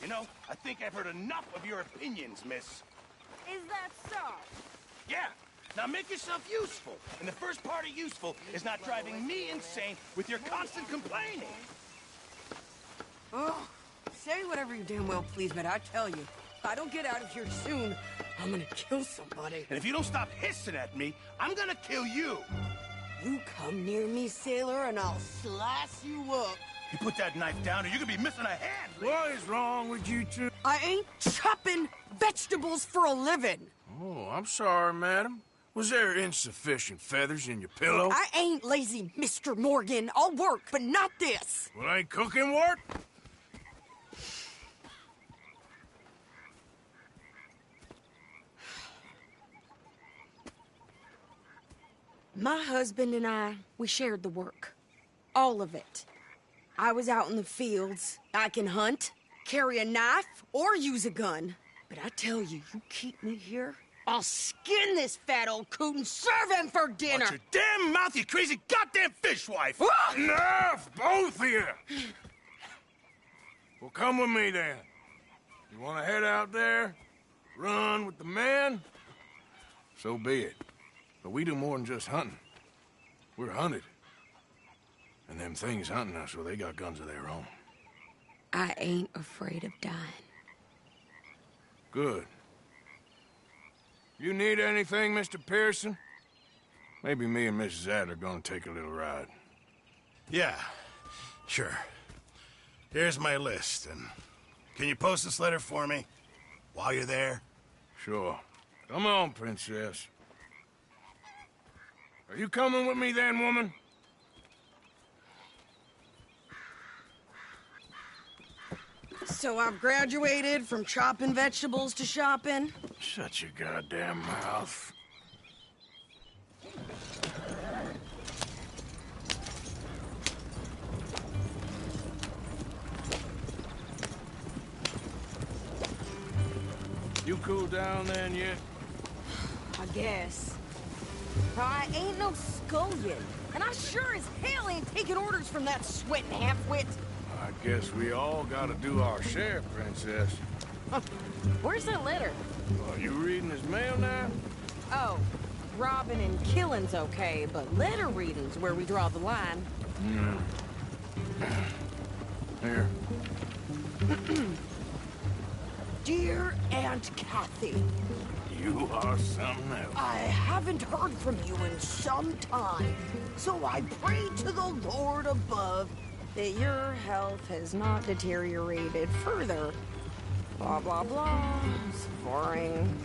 You know, I think I've heard enough of your opinions, miss. Is that so? Yeah. Now make yourself useful. And the first part of useful is not driving me insane with your constant complaining. Oh, say whatever you damn well please, but I tell you, if I don't get out of here soon, I'm gonna kill somebody. And if you don't stop hissing at me, I'm gonna kill you. You come near me, sailor, and I'll slice you up. You put that knife down or you're gonna be missing a hand. What is wrong with you two? I ain't chopping vegetables for a living. Oh, I'm sorry, madam. Was there insufficient feathers in your pillow? I ain't lazy, Mr. Morgan. I'll work, but not this. Well, ain't cooking work? My husband and I, we shared the work. All of it. I was out in the fields. I can hunt, carry a knife, or use a gun. But I tell you, you keep me here, I'll skin this fat old coot and serve him for dinner. Watch your damn mouth, you crazy goddamn fishwife! Enough, both of you! Well, come with me, then. You want to head out there, run with the men? So be it. But we do more than just hunting. We're hunted. And them things hunting us, well, they got guns of their own. I ain't afraid of dying. Good. You need anything, Mr. Pearson? Maybe me and Mrs. Adler are gonna take a little ride. Yeah, sure. Here's my list, and can you post this letter for me while you're there? Sure. Come on, princess. Are you coming with me then, woman? So I've graduated from chopping vegetables to shopping? Shut your goddamn mouth. You cool down then yet? I guess. I ain't no scullion, and I sure as hell ain't taking orders from that sweating half-wit. I guess we all gotta do our share, princess. Where's that letter? Are you reading his mail now? Oh, robbing and killing's okay, but letter reading's where we draw the line. Here. Dear Aunt Kathy, You are something else. I haven't heard from you in some time, so I pray to the Lord above that your health has not deteriorated further. Blah, blah, blah. It's boring.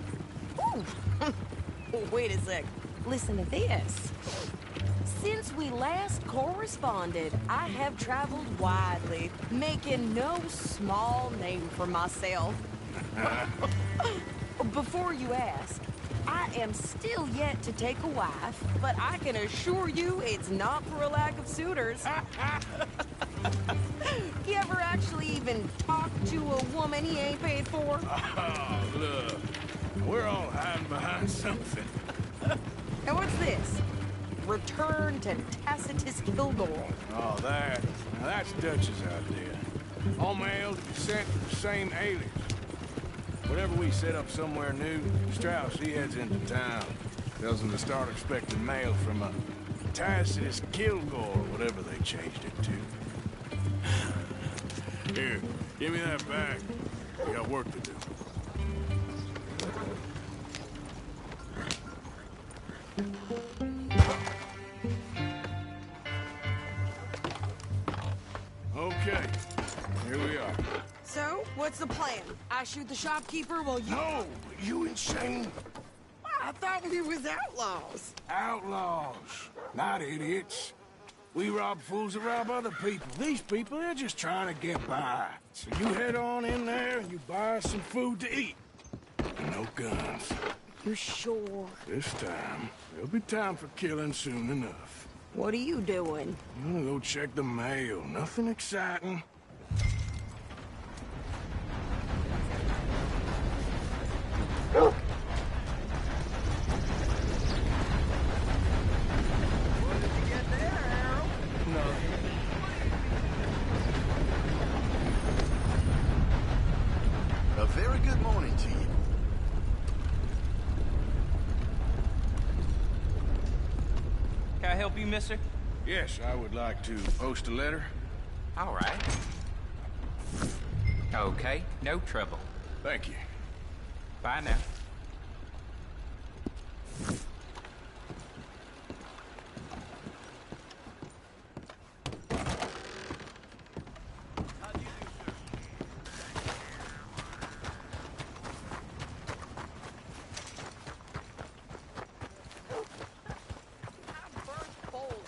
Ooh. Wait a sec. Listen to this. Since we last corresponded, I have traveled widely, making no small name for myself. Before you ask, I am still yet to take a wife, but I can assure you it's not for a lack of suitors. You ever actually even talk to a woman he ain't paid for? Oh, look. We're all hiding behind something. And what's this? Return to Tacitus Kilgore. Oh, that's Dutch's idea. All mail to be sent to the same alias. Whenever we set up somewhere new, Strauss, he heads into town. Tells them to start expecting mail from a Tacitus Kilgore, whatever they changed it to. Here, give me that bag. We got work to do. Okay, here we are. So, what's the plan? I shoot the shopkeeper while you... No, you insane? I thought we was outlaws. Outlaws, not idiots. We rob fools that rob other people. These people, they're just trying to get by. So you head on in there and you buy us some food to eat. And no guns. You sure? This time, there'll be time for killing soon enough. What are you doing? I'm gonna go check the mail. Nothing exciting. help you, mister? Yes, I would like to post a letter. All right. Okay, no trouble. Thank you. Bye now.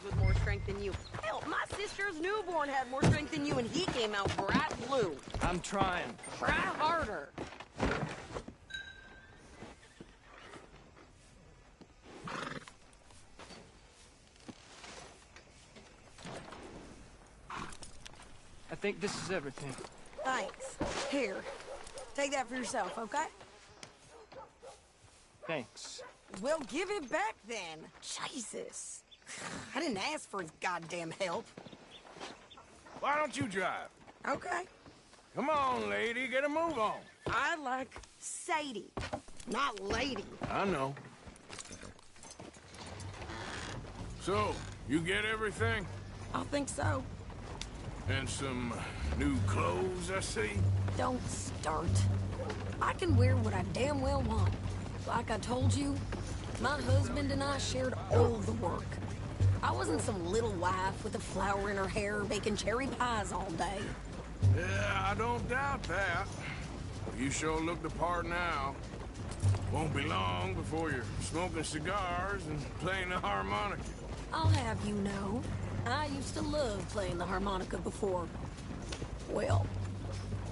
With more strength than you. Hell, my sister's newborn had more strength than you, and he came out bright blue. I'm trying. Try harder. I think this is everything. Thanks. Here, take that for yourself, okay? Thanks. Well, give it back then. Jesus. I didn't ask for his goddamn help. Why don't you drive? Okay. Come on, lady, get a move on. I like Sadie, not lady. I know. So, you get everything? I think so. And some new clothes, I see? Don't start. I can wear what I damn well want. Like I told you, my husband and I shared all the work. I wasn't some little wife with a flower in her hair baking cherry pies all day. Yeah, I don't doubt that. You sure look the part now. Won't be long before you're smoking cigars and playing the harmonica. I'll have you know, I used to love playing the harmonica before. Well,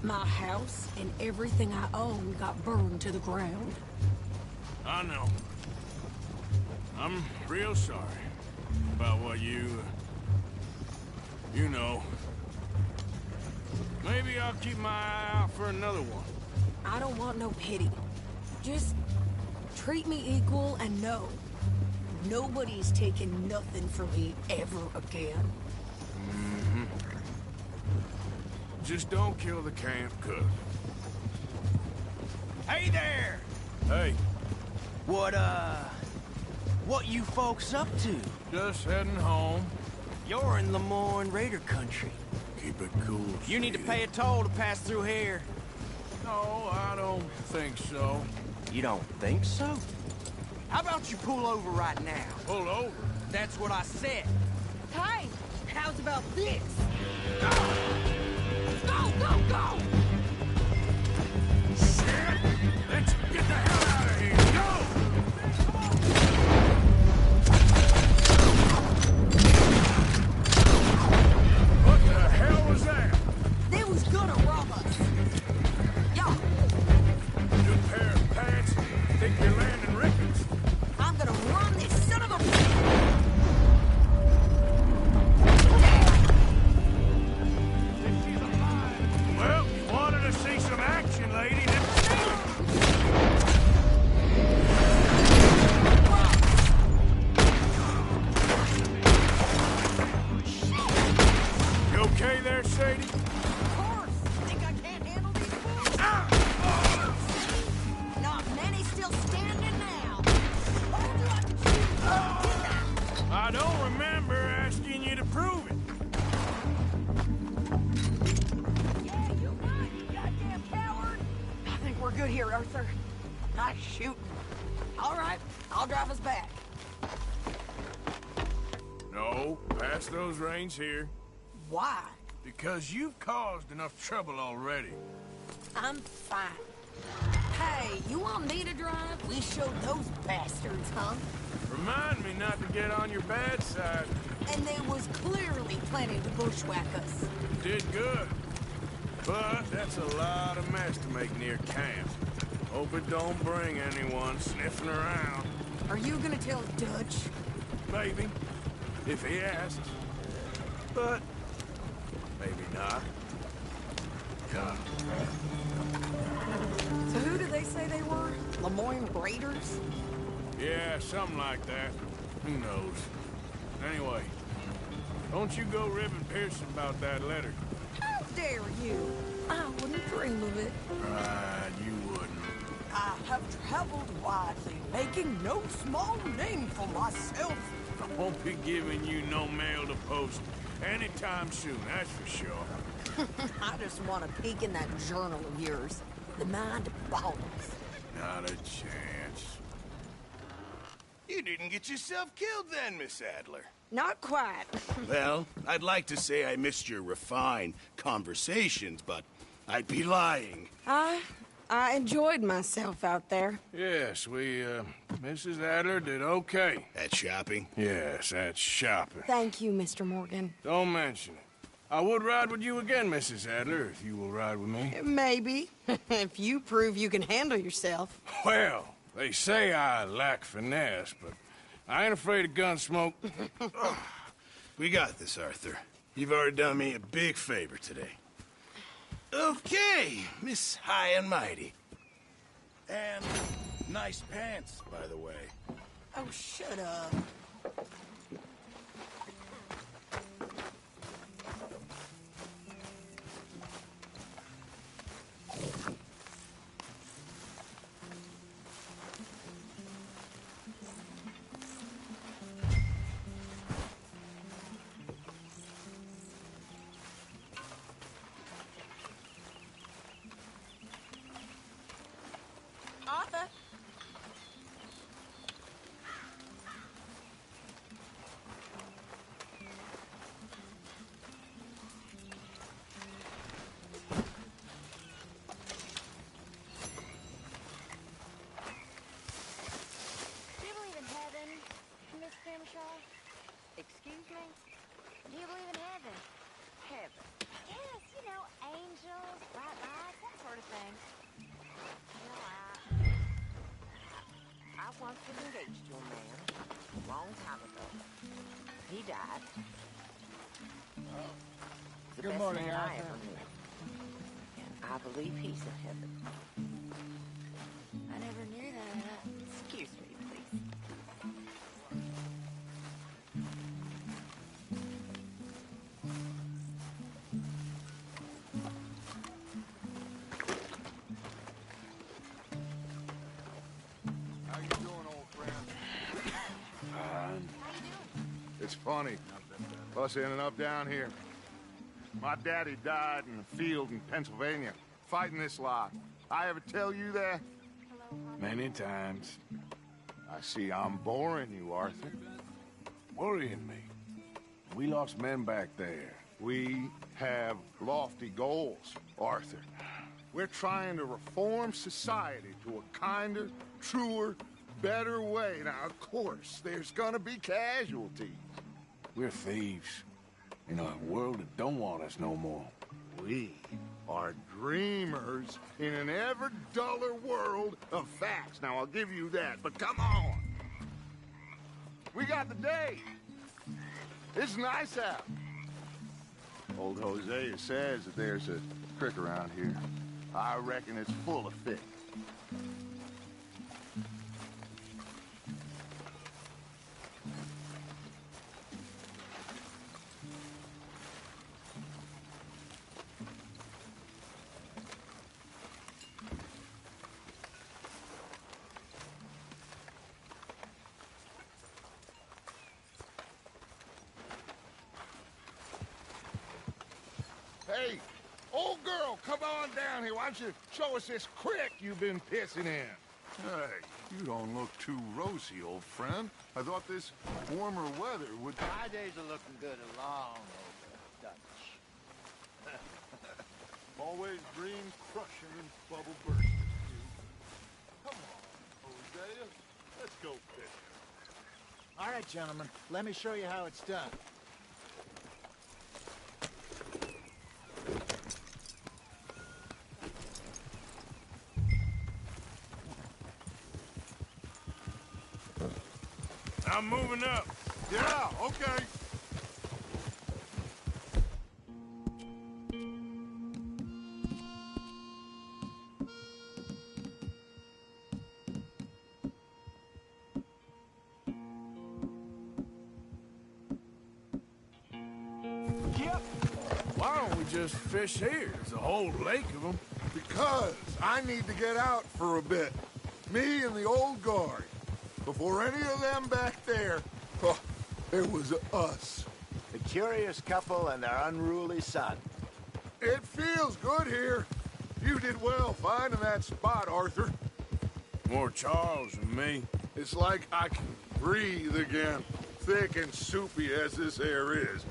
my house and everything I own got burned to the ground. I know. I'm real sorry about what you know. Maybe I'll keep my eye out for another one. I don't want no pity. Just treat me equal and know nobody's taking nothing from me ever again. Mm-hmm. Just don't kill the camp cook. Hey there! Hey, What you folks up to? just heading home. You're in Lemoyne Raider country. Keep it cool, You need to sweetie. pay a toll to pass through here. No, I don't think so. You don't think so? How about you pull over right now? Pull over. That's what I said. Hey, how's about this? Go! Go, go! Shit! Let's get the hell out of here. Go! What the hell was that? They was gonna rob us. Yo, Good pair of pants. Think you're landing rickets. I'm gonna run this son of a... Well, you wanted to see some action, lady. Let's see it. You okay there, Sadie? Of course. Think I can't handle these fools? Not many still standing now. Told you I could shoot. I don't remember asking you to prove it. Yeah, you right, you goddamn coward. I think we're good here, Arthur. Nice shooting. All right, I'll drive us back. No, pass those reins here. Why? Because you've caused enough trouble already. I'm fine. Hey, you want me to drive? We showed those bastards, huh? Remind me not to get on your bad side. And they was clearly planning to bushwhack us. Did good. But that's a lot of mess to make near camp. Hope it don't bring anyone sniffing around. Are you gonna tell Dutch? Maybe. If he asks. But maybe not. Come. So who did they say they were? Lemoyne Raiders? Yeah, something like that. Who knows? Anyway, don't you go ribbing Pearson about that letter. How dare you? I wouldn't dream of it. Right, you wouldn't. I have traveled widely, making no small name for myself I won't be giving you no mail to post anytime soon, that's for sure. I just want to peek in that journal of yours. The mind boggles. Not a chance. You didn't get yourself killed then, Miss Adler. Not quite. Well, I'd like to say I missed your refined conversations, but I'd be lying. I enjoyed myself out there. Yes, Mrs. Adler did okay. At shopping? Yes, that's shopping. Thank you, Mr. Morgan. Don't mention it. I would ride with you again, Mrs. Adler, if you will ride with me. Maybe. If you prove you can handle yourself. Well, they say I lack finesse, but I ain't afraid of gun smoke. We got this, Arthur. You've already done me a big favor today. Okay, Miss High and Mighty. And nice pants, by the way. Oh, shut up. Arthur? Do you believe in heaven, Miss Grimshaw? Excuse me? Do you believe in heaven? Heaven? Yes, you know, angels, bright lights, that sort of thing. Well, I once was engaged to a man a long time ago. He died. The Good best morning, man I Arthur. ever knew. And I believe he's in heaven. I never knew that. Excuse me, please. How you doing, old friend? It's funny. Us ending up down here. My daddy died in a field in Pennsylvania, fighting this lot. I ever tell you that? Many times. I see I'm boring you, Arthur. Worrying me. We lost men back there. We have lofty goals, Arthur. We're trying to reform society to a kinder, truer, better way. Now, of course, there's gonna be casualties. We're thieves. In a world that don't want us no more. We are dreamers in an ever duller world of facts. Now, I'll give you that, but come on. We got the day. It's nice out. Old Hosea says that there's a creek around here. I reckon it's full of fish. Hey, old girl, come on down here. Why don't you show us this creek you've been pissing in? Hey, you don't look too rosy, old friend. I thought this warmer weather would... My days are looking good along over Dutch. Always dream crushing and bubble bursting. Come on, Hosea. Let's go fishing. All right, gentlemen, let me show you how it's done. I'm moving up. Yeah, okay. Yep. Why don't we just fish here? There's a whole lake of them. Because I need to get out for a bit. Me and the old guard. Before any of them back there, oh, It was us. The curious couple and their unruly son. It feels good here. You did well finding that spot, Arthur. More Charles than me. It's like I can breathe again, thick and soupy as this air is.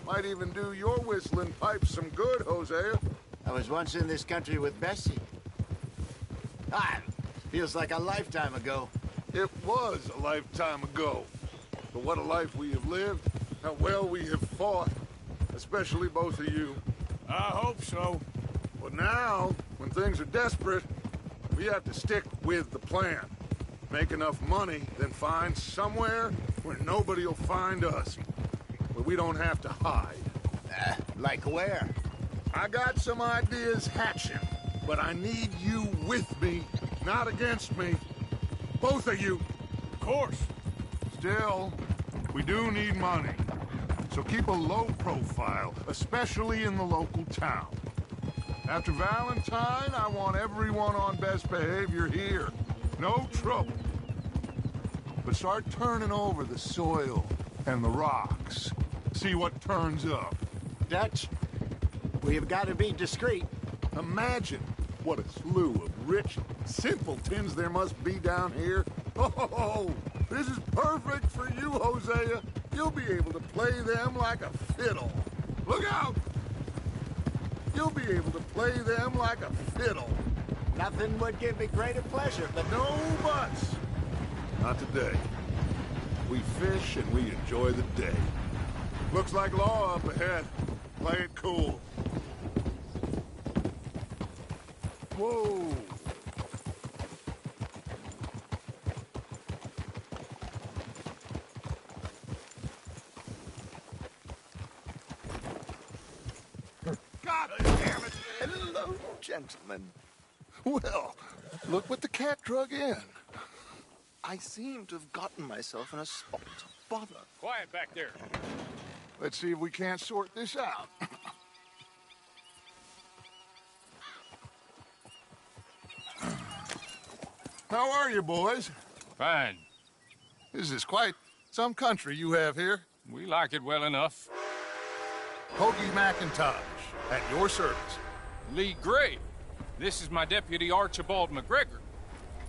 Might even do your whistling pipes some good, Hosea. I was once in this country with Bessie. Feels like a lifetime ago. It was a lifetime ago. But what a life we have lived, how well we have fought, especially both of you. I hope so. But now, when things are desperate, we have to stick with the plan. Make enough money, then find somewhere where nobody will find us. Where we don't have to hide. Like where? I got some ideas hatching, but I need you with me, not against me. Both of you. Of course. Still, we do need money. So keep a low profile, especially in the local town. After Valentine, I want everyone on best behavior here. No trouble. But start turning over the soil and the rocks. See what turns up. Dutch, we've got to be discreet. Imagine what a slew of rich simpletons there must be down here. Oh, this is perfect for you, Hosea. You'll be able to play them like a fiddle. Look out! You'll be able to play them like a fiddle. Nothing would give me greater pleasure, but No buts. Not today. We fish and we enjoy the day. Looks like law up ahead. Play it cool. Whoa. God damn it! hello, gentlemen. Well, look what the cat drug in. I seem to have gotten myself in a spot of bother. Quiet back there. Let's see if we can't sort this out. How are you, boys? Fine. This is quite some country you have here. We like it well enough. Hoagie McIntosh, at your service. Lee Gray. This is my deputy Archibald McGregor.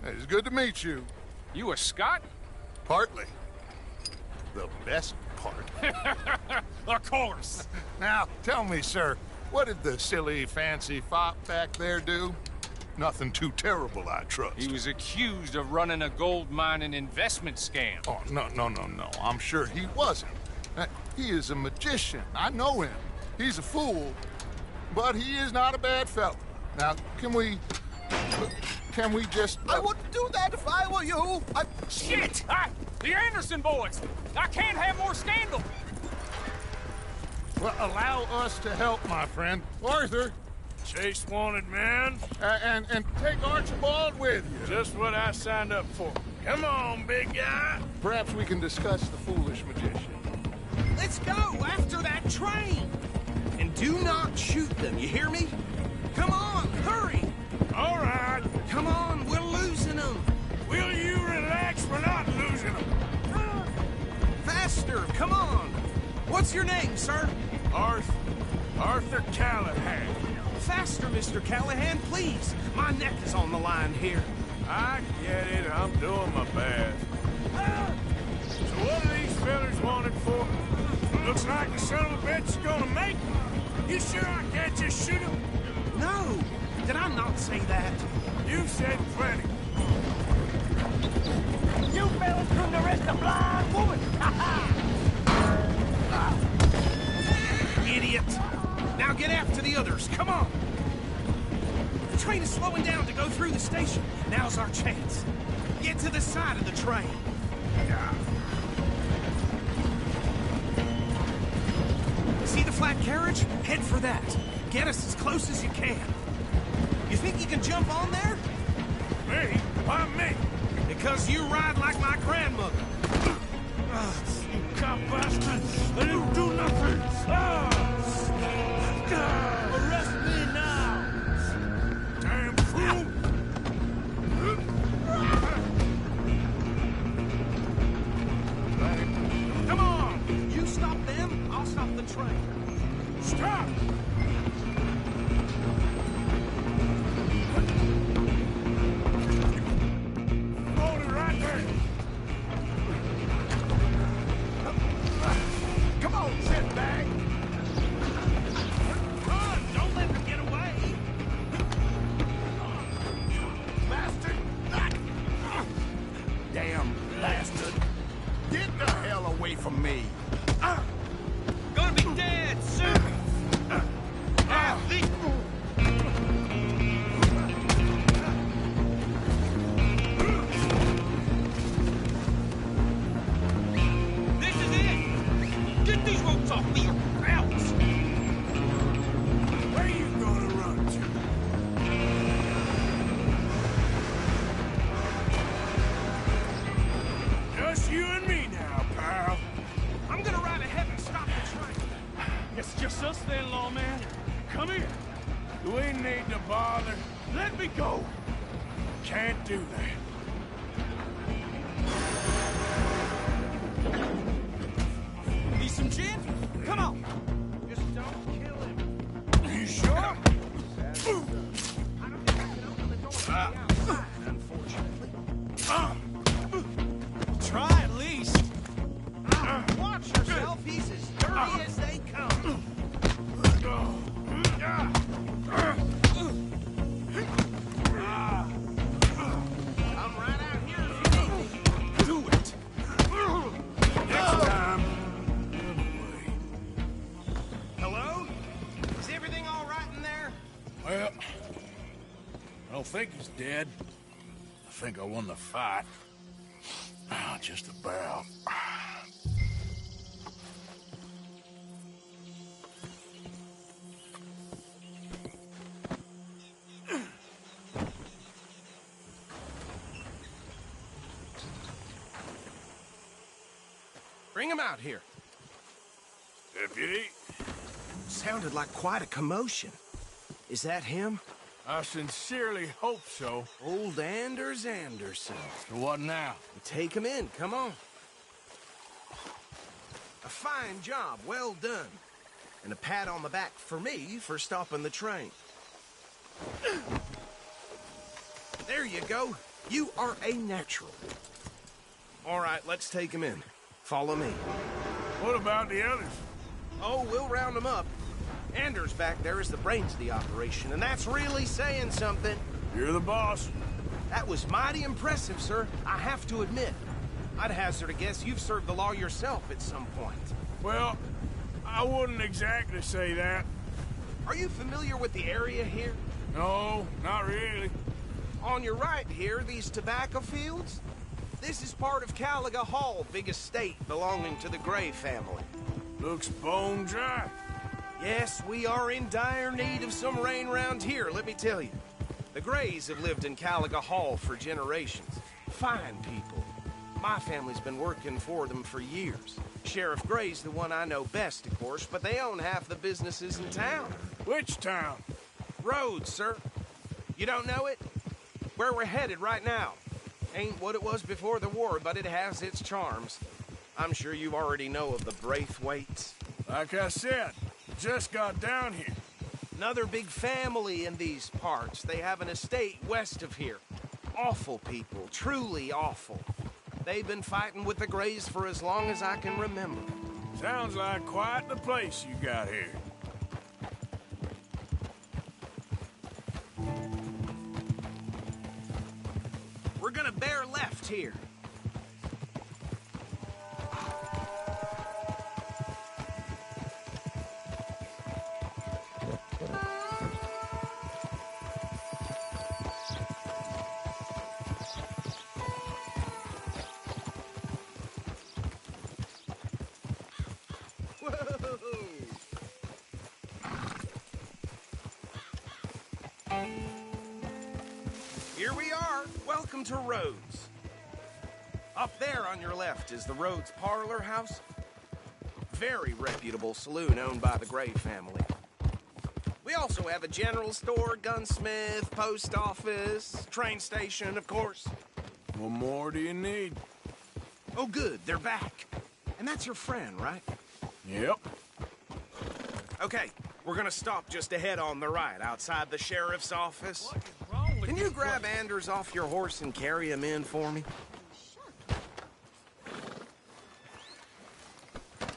It's good to meet you. You a Scot? Partly. The best part. Of course. Now, tell me, sir, what did the silly, fancy fop back there do? Nothing too terrible, I trust. He was accused of running a gold mining investment scam. Oh, no. I'm sure he wasn't. He is a magician. I know him. He's a fool, but he is not a bad fellow. Now, can we just... I wouldn't do that if I were you. Shit! The Anderson boys! I can't have more scandal! Well, allow us to help, my friend. Arthur, Chase wanted man. and take Archibald with you. Just what I signed up for. Come on, big guy. Perhaps we can discuss the foolish magician. Let's go after that train! And do not shoot them, you hear me? Come on, hurry! All right. Come on, we're losing them! Will you relax? We're not losing them. Faster, come on! What's your name, sir? Arthur Callahan. Faster, Mr. Callahan, please! My neck is on the line here. I get it. I'm doing my best. So what are these fellas wanted for? Looks like the son of a bitch is gonna make me. You sure I can't just shoot him? No! Did I not say that? You said plenty. You fellas couldn't arrest a blind woman! Idiot! Now get after the others, come on! The train is slowing down to go through the station. Now's our chance. Get to the side of the train. See the flat carriage? Head for that. Get us as close as you can. You think you can jump on there? Me? Why me? Because you ride like my grandmother. You cop bastard! I didn't do nothing! Arrest me now! Damn fool! Come on! train. Stop! Hold it right there. Come on, sit back. Run! Don't let them get away. Bastard! Damn bastard! Get the hell away from me! Gonna be dead soon. Athlete. This is it. Get these ropes off me, or else. Where you gonna run to? Just you and me now, pal. I'm gonna ride ahead and stop the train. It's just us then, lawman. Come here. Do we need to bother? Let me go. Can't do that. Need some gin? Come on. Just don't kill him. You sure? I don't think I can open the door from the outside, unfortunately. Try at least. Watch yourself. He's as dirty as they come. I'm right out here if you need me. Do it. Next time. Hello? Is everything all right in there? Well, I don't think he's dead. I think I won the fight. Just about. Bring him out here. Deputy, Sounded like quite a commotion. Is that him? I sincerely hope so. Old Anders Anderson. So what now? Take him in, come on. A fine job, well done. And a pat on the back for me for stopping the train. There you go. You are a natural. All right, let's take him in. Follow me. What about the others? Oh, we'll round them up. Anders back there is the brains of the operation, and that's really saying something. You're the boss. That was mighty impressive, sir. I have to admit. I'd hazard a guess you've served the law yourself at some point. Well, I wouldn't exactly say that. Are you familiar with the area here? No, not really. On your right here, these tobacco fields? This is part of Caliga Hall, big estate belonging to the Gray family. Looks bone dry. Yes, we are in dire need of some rain round here, let me tell you. The Grays have lived in Caliga Hall for generations. Fine people. My family's been working for them for years. Sheriff Gray's the one I know best, of course, but they own half the businesses in town. Which town? Rhodes, sir. You don't know it? Where we're headed right now. Ain't what it was before the war, but it has its charms. I'm sure you already know of the Braithwaites. Like I said, just got down here. Another big family in these parts. They have an estate west of here. Awful people, truly awful. They've been fighting with the Grays for as long as I can remember. Sounds like quite the place you got here. We're gonna bear left here. Here we are. Welcome to Rhodes. Up there on your left is the Rhodes Parlor House. Very reputable saloon owned by the Gray family. We also have a general store, gunsmith, post office, train station, of course. What more do you need? Oh, good. They're back. And that's your friend, right? Yep. Okay, we're gonna stop just ahead on the right, outside the sheriff's office. What is wrong with Can you this grab place? Anders off your horse and carry him in for me?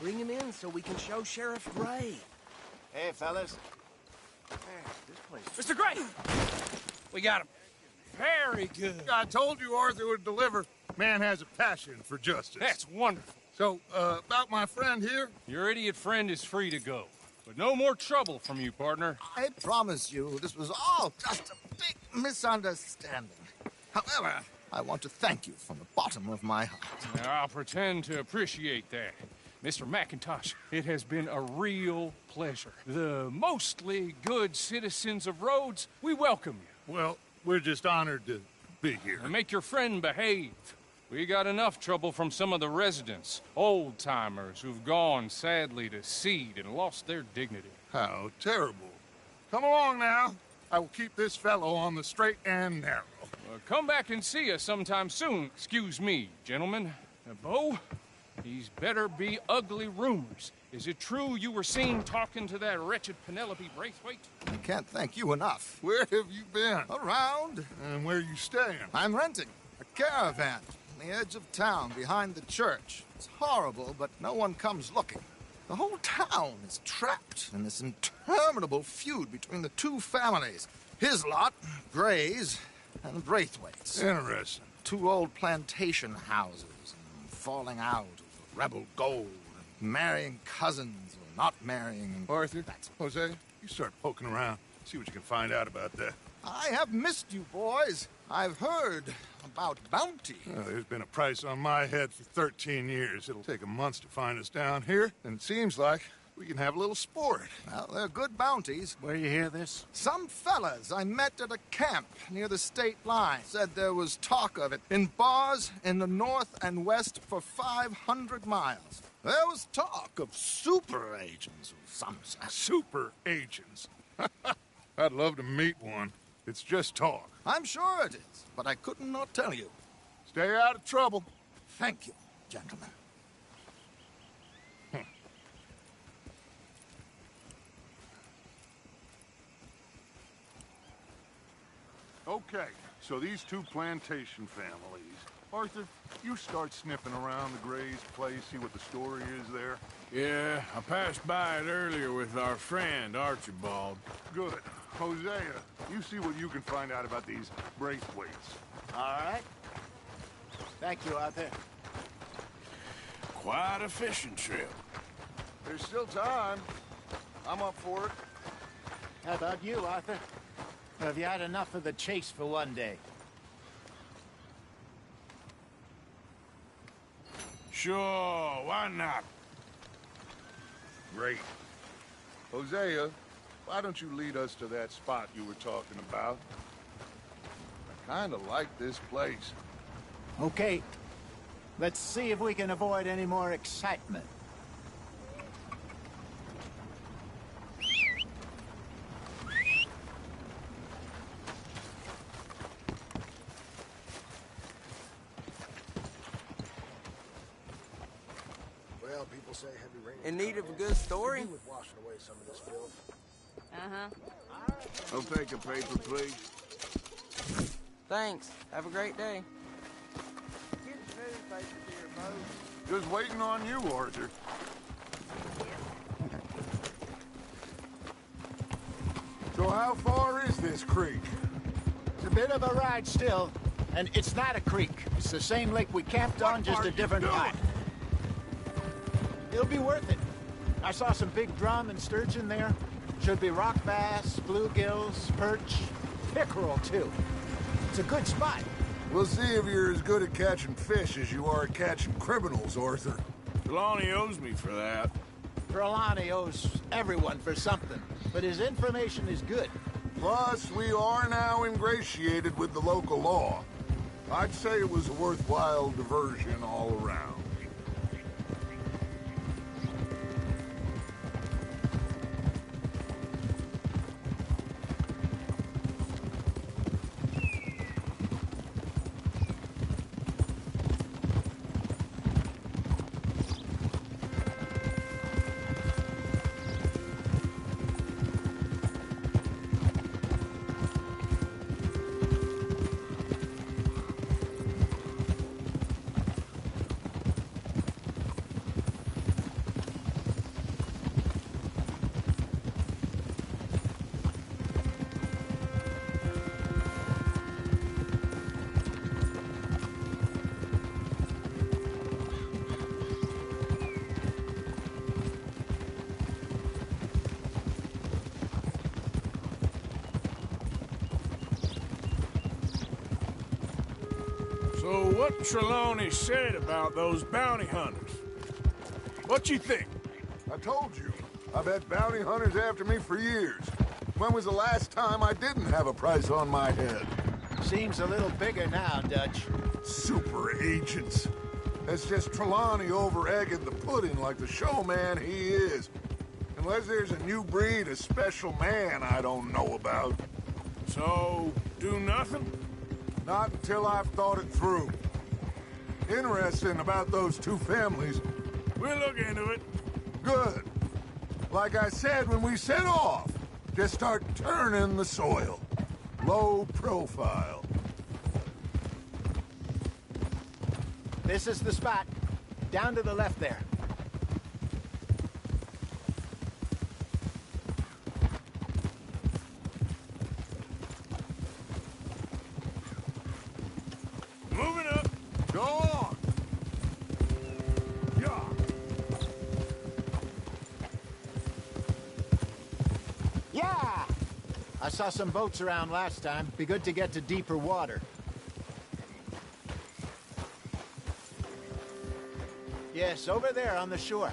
Bring him in so we can show Sheriff Gray. Hey, fellas. Mr. Gray! We got him. Very good. I told you Arthur would deliver. Man has a passion for justice. That's wonderful. So, about my friend here? Your idiot friend is free to go. But no more trouble from you, partner. I promise you, this was all just a big misunderstanding. However, I want to thank you from the bottom of my heart. Now, I'll pretend to appreciate that. Mr. McIntosh, it has been a real pleasure. The mostly good citizens of Rhodes, we welcome you. Well, we're just honored to be here. And make your friend behave. We got enough trouble from some of the residents, old-timers who've gone, sadly, to seed and lost their dignity. How terrible. Come along now. I will keep this fellow on the straight and narrow. Come back and see us sometime soon. Excuse me, gentlemen. Bo, these better be ugly rumors. Is it true you were seen talking to that wretched Penelope Braithwaite? I can't thank you enough. Where have you been? Around. And where are you staying? I'm renting a caravan on the edge of town behind the church. It's horrible, but no one comes looking. The whole town is trapped in this interminable feud between the two families. His lot, Gray's, and Braithwaite's. Interesting. Two old plantation houses, and falling out of rebel gold, and marrying cousins or not marrying. And Arthur, Jose, you start poking around. See what you can find out about that. I have missed you, boys. I've heard about bounty. There's been a price on my head for 13 years. It'll take a month to find us down here, and it seems like we can have a little sport. Well, they're good bounties. Where you hear this? Some fellas I met at a camp near the state line said there was talk of it in bars in the north and west for 500 miles. There was talk of super agents of some sort. Super agents. I'd love to meet one. It's just talk. I'm sure it is, but I couldn't not tell you. Stay out of trouble. Thank you, gentlemen. Okay, so these two plantation families. Arthur, you start sniffing around the Gray's place, see what the story is there. Yeah, I passed by it earlier with our friend, Archibald. Good. Hosea, you see what you can find out about these Braithwaites. All right. Thank you, Arthur. Quite a fishing trip. There's still time. I'm up for it. How about you, Arthur? Have you had enough of the chase for one day? Sure, why not? Great. Hosea, why don't you lead us to that spot you were talking about? I kind of like this place. Okay. Let's see if we can avoid any more excitement. Well, people say heavy rain. In need of a good story? With washing away some of this filth. Uh-huh. I'll take a paper, please. Thanks. Have a great day. Just waiting on you, Arthur. So how far is this creek? It's a bit of a ride still, and it's not a creek. It's the same lake we camped on, just a different time. It'll be worth it. I saw some big drum and sturgeon there. Should be rock bass, bluegills, perch, pickerel, too. It's a good spot. We'll see if you're as good at catching fish as you are at catching criminals, Arthur. Trelawney owes me for that. Trelawney owes everyone for something, but his information is good. Plus, we are now ingratiated with the local law. I'd say it was a worthwhile diversion all around. what Trelawney said about those bounty hunters. What you think? I told you. I've had bounty hunters after me for years. When was the last time I didn't have a price on my head? Seems a little bigger now, Dutch. Super agents. That's just Trelawney over-egging the pudding like the showman he is. Unless there's a new breed of special man I don't know about. So, do nothing? Not until I've thought it through. Interesting about those two families. We'll look into it. Good. Like I said when we set off, just start turning the soil. Low profile. This is the spot. Down to the left there. Moving up. Go on. Yeah. Yeah! I saw some boats around last time. Be good to get to deeper water. Yes, over there on the shore.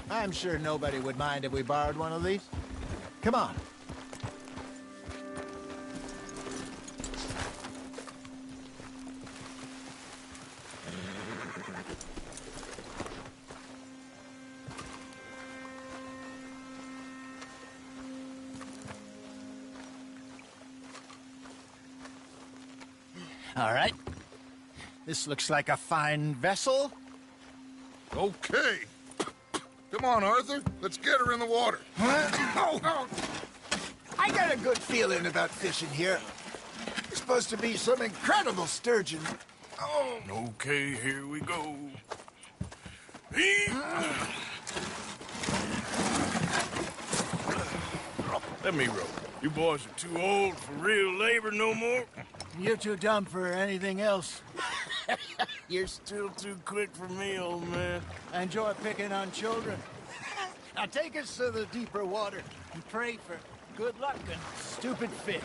I'm sure nobody would mind if we borrowed one of these. Come on. All right. This looks like a fine vessel. Okay. Come on, Arthur. Let's get her in the water. Oh. I got a good feeling about fishing here. It's supposed to be some incredible sturgeon. Oh. Okay, here we go. Let me row. You boys are too old for real labor no more. You're too dumb for anything else. You're still too quick for me, old man. I enjoy picking on children. Now take us to the deeper water and pray for good luck and stupid fish.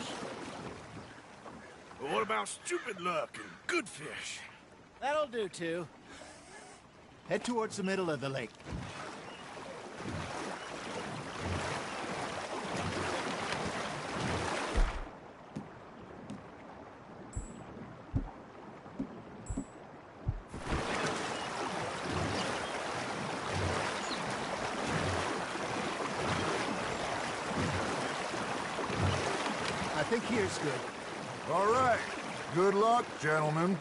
But what about stupid luck and good fish? That'll do, too. Head towards the middle of the lake. I think here's good. All right. Good luck, gentlemen.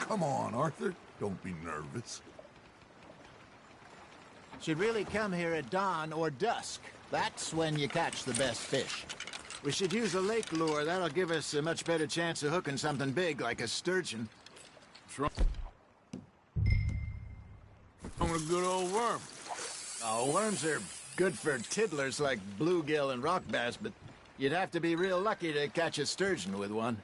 Come on, Arthur. Don't be nervous. Should really come here at dawn or dusk. That's when you catch the best fish. We should use a lake lure. That'll give us a much better chance of hooking something big like a sturgeon. On a good old worm. Oh, worms are good for tiddlers like bluegill and rock bass, but you'd have to be real lucky to catch a sturgeon with one.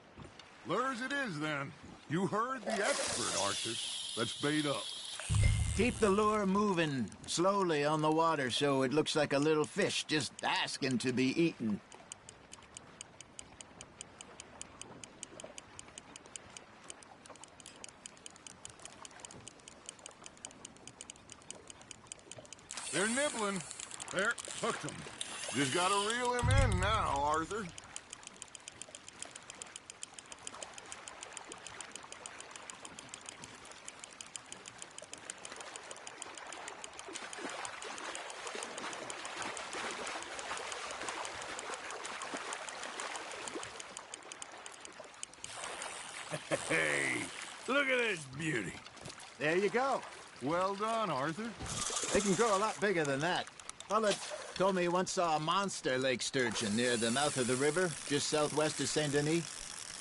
Lures it is, then. You heard the expert, Arthur. Let's bait up. Keep the lure moving slowly on the water so it looks like a little fish just asking to be eaten. They're nibbling. There, hooked them. Just gotta reel him in now, Arthur. Hey, look at this beauty. There you go. Well done, Arthur. They can grow a lot bigger than that. Fella told me he once saw a monster lake sturgeon near the mouth of the river, just southwest of Saint Denis.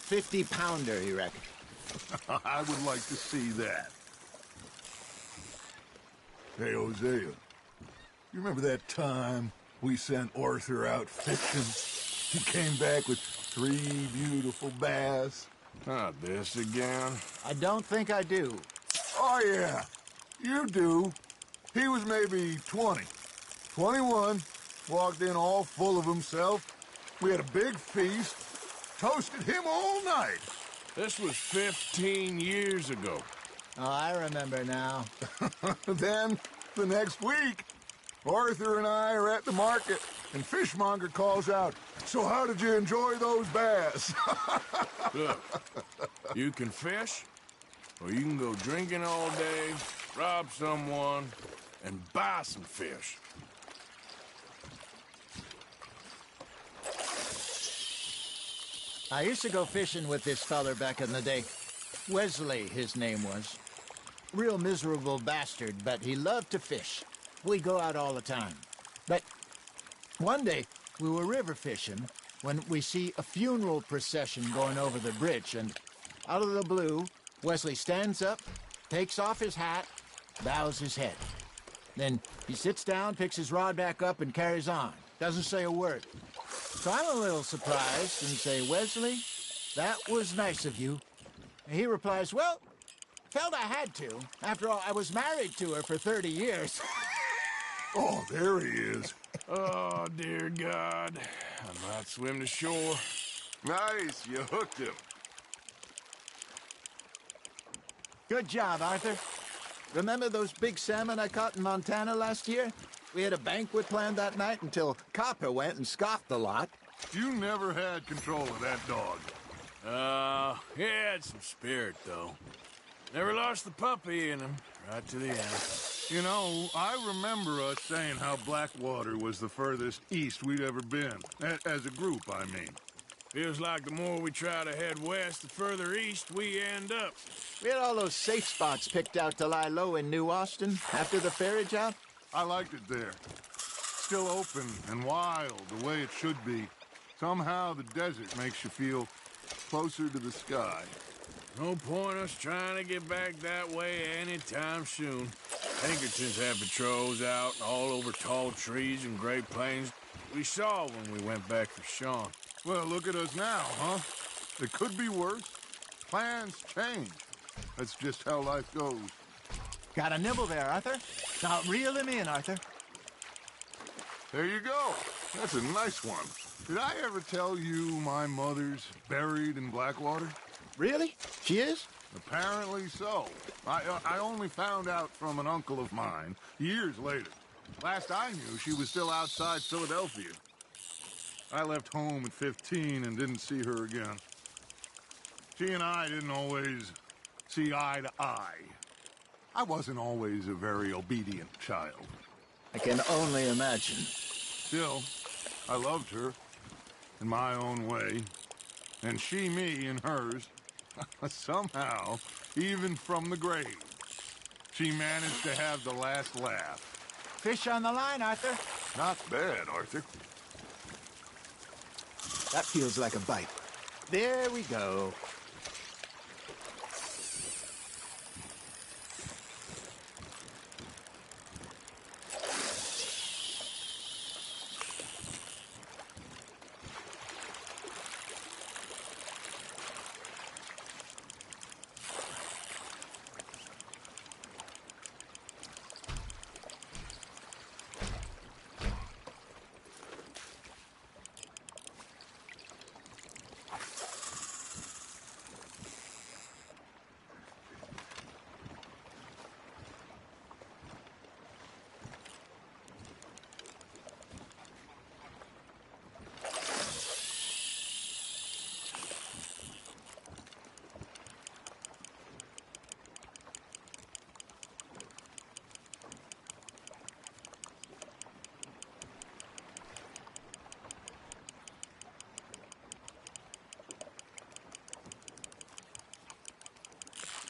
50-pounder, he reckoned. I would like to see that. Hey, Hosea. You remember that time we sent Arthur out fishing? He came back with 3 beautiful bass. Not this again. I don't think I do. Oh, yeah. You do. He was maybe 20. 21. Walked in all full of himself. We had a big feast. Toasted him all night. This was 15 years ago. Oh, I remember now. Then, the next week, Arthur and I are at the market, and Fishmonger calls out, "So how did you enjoy those bass?" Look, you can fish, or you can go drinking all day, rob someone, and buy some fish. I used to go fishing with this feller back in the day. Wesley, his name was. Real miserable bastard, but he loved to fish. We'd go out all the time. But one day, we were river fishing when we see a funeral procession going over the bridge, and out of the blue, Wesley stands up, takes off his hat, bows his head. Then he sits down, picks his rod back up, and carries on. Doesn't say a word. So I'm a little surprised and say, "Wesley, that was nice of you." And he replies, "Well, felt I had to. After all, I was married to her for 30 years. Oh, there he is. Oh, dear God. I might swim to shore. Nice, you hooked him. Good job, Arthur. Remember those big salmon I caught in Montana last year? We had a banquet planned that night until Copper went and scoffed the lot. You never had control of that dog. He had some spirit, though. Never lost the puppy in him, right to the end. You know, I remember us saying how Blackwater was the furthest east we'd ever been. As a group, I mean. Feels like the more we try to head west, the further east we end up. We had all those safe spots picked out to lie low in New Austin after the ferry job. I liked it there. Still open and wild, the way it should be. Somehow the desert makes you feel closer to the sky. No point us trying to get back that way anytime soon. Pinkertons have patrols out all over tall trees and Great Plains. We saw when we went back for Sean. Well, look at us now, huh? It could be worse. Plans change. That's just how life goes. Got a nibble there, Arthur. Now reel him in, Arthur. There you go. That's a nice one. Did I ever tell you my mother's buried in Blackwater? Really? She is? Apparently so. I only found out from an uncle of mine years later. Last I knew, she was still outside Philadelphia. I left home at 15 and didn't see her again. She and I didn't always see eye to eye. I wasn't always a very obedient child. I can only imagine. Still, I loved her in my own way, and she me in hers. Somehow, even from the grave, she managed to have the last laugh. Fish on the line, Arthur. Not bad, Arthur. That feels like a bite. There we go.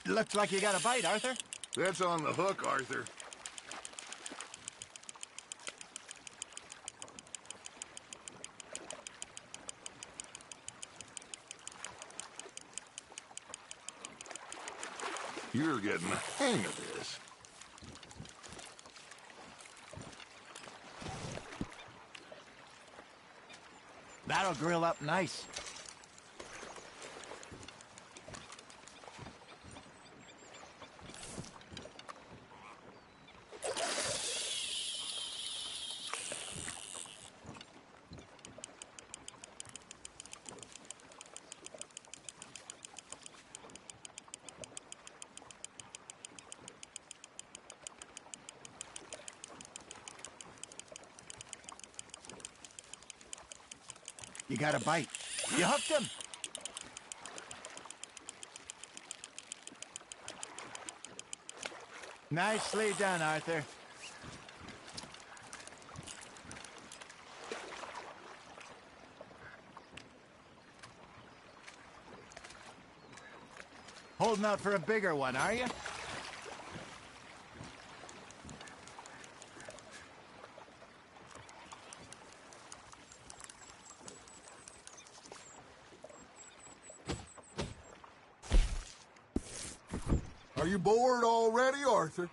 Looks like you got a bite, Arthur. That's on the hook, Arthur. You're getting the hang of this. That'll grill up nice. You got a bite. You hooked him. Nicely done, Arthur. Holding out for a bigger one, are you? Are you bored already, Arthur?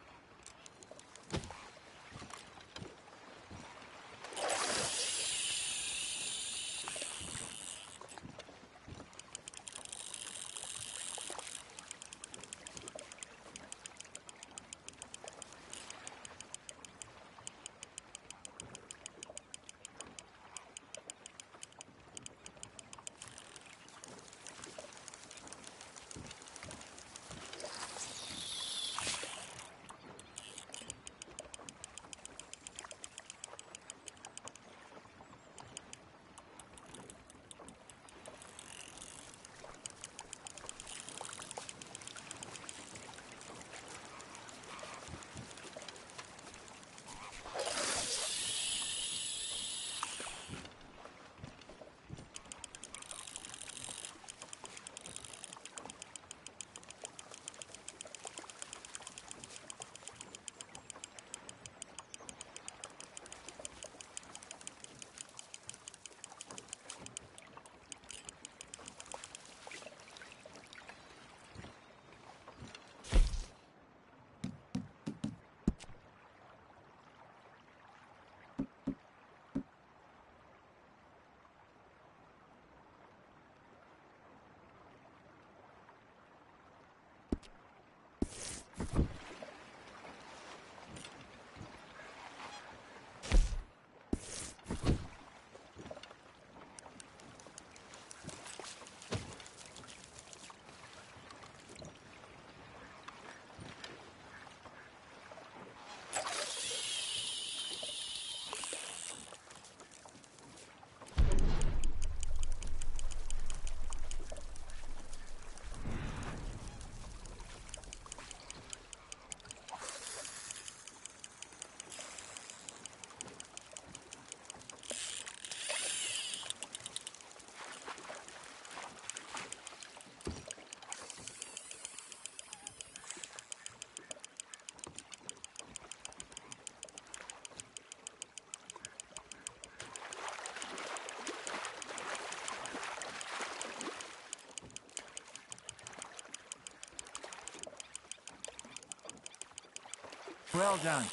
Well done.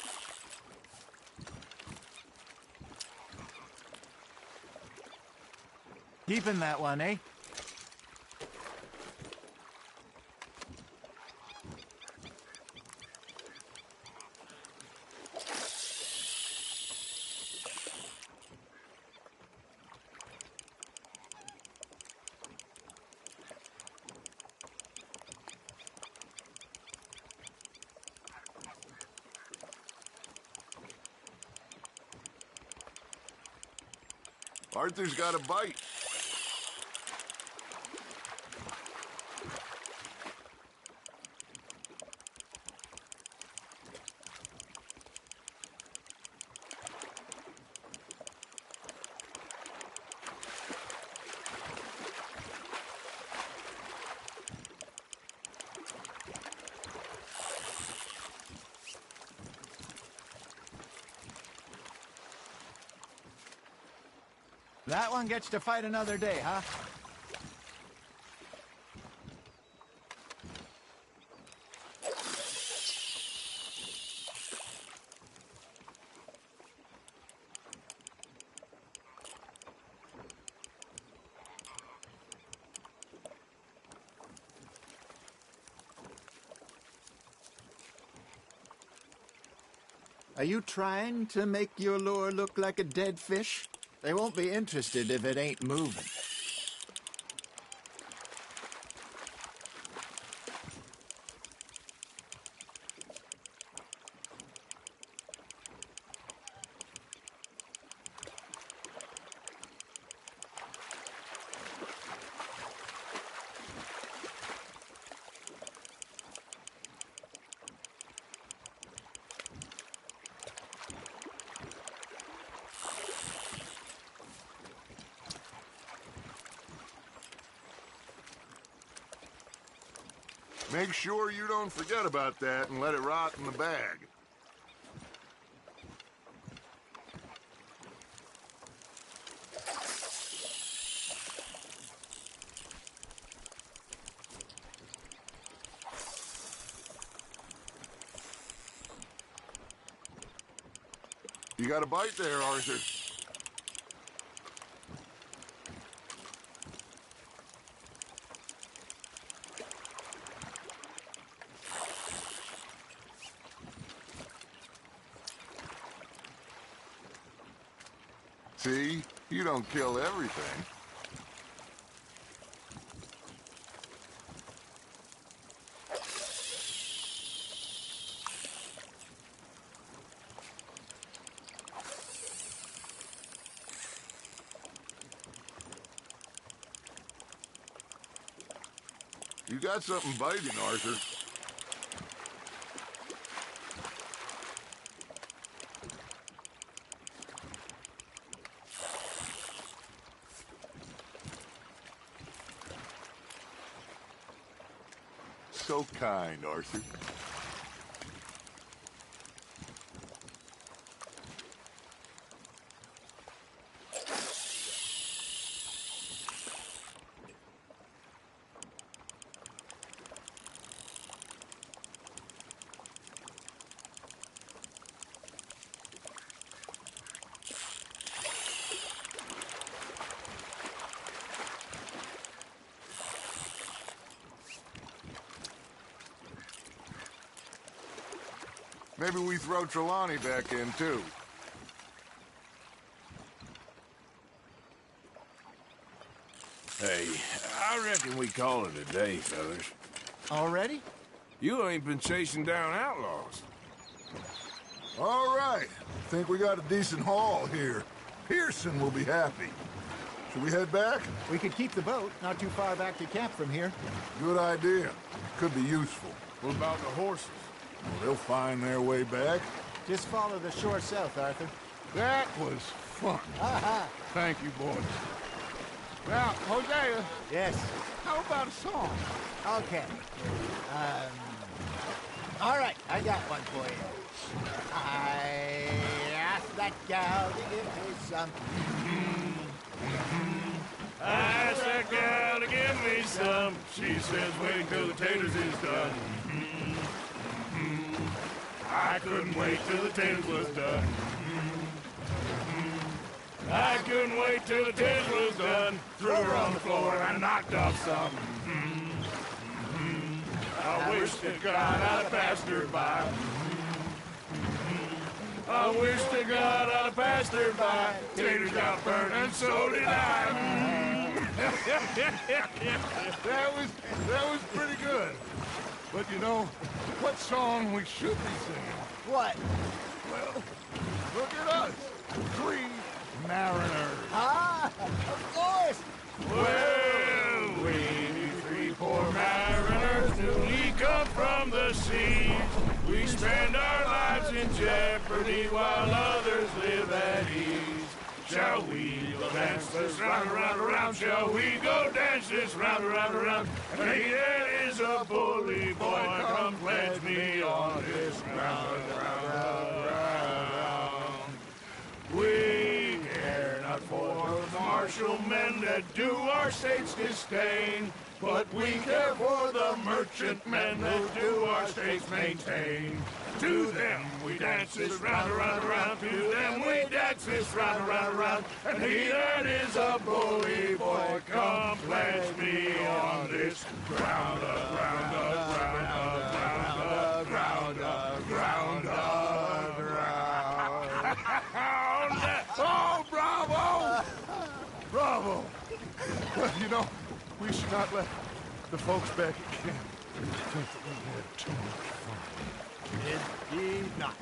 Keeping that one, eh? Arthur's got a bite. That one gets to fight another day, huh? Are you trying to make your lure look like a dead fish? They won't be interested if it ain't moving. Make sure you don't forget about that and let it rot in the bag. You got a bite there, Arthur. See? You don't kill everything. You got something biting, Arthur. So kind, Arthur. Maybe we throw Trelawney back in, too. Hey, I reckon we call it a day, fellas. Already? You ain't been chasing down outlaws. All right. Think we got a decent haul here. Pearson will be happy. Should we head back? We could keep the boat, not too far back to camp from here. Good idea. Could be useful. What about the horses? Well, they'll find their way back. Just follow the shore south, Arthur. That was fun. Aha! Thank you, boys. Now, Hosea, Yes. how about a song? Okay. All right, I got one for you. I asked that gal to give me some. I asked that gal to give me some. She says wait till the taters is done. I couldn't wait till the taters was done. I couldn't wait till the taters was done. Threw her on the floor and I knocked off some. I wish to God I'd have passed her by. I wish to God I'd have passed her by. Taters got burnt and so did I. That was pretty good. But you know, what song we should be singing? What? Well, look at us. 3 mariners. Ah, of course. Well, we 3 poor mariners newly come from the seas. We spend our lives in jeopardy while others live at ease. Shall we dance this round, around, around? Shall we go dance this round, around, around? Hey, there is a bully boy, come pledge me on this round, round, round. We care not for the martial men that do our states disdain, but we care for the merchant men that do our states maintain. To them we dance this round, around, around. To them we dance this round, around, around. And he that is a bully boy, come pledge me on this ground up, ground up, ground up, ground up, ground up, ground up, ground up. Oh, bravo! Bravo! Well, you know, we should not let the folks back at camp think that we had too much fun. Indeed not.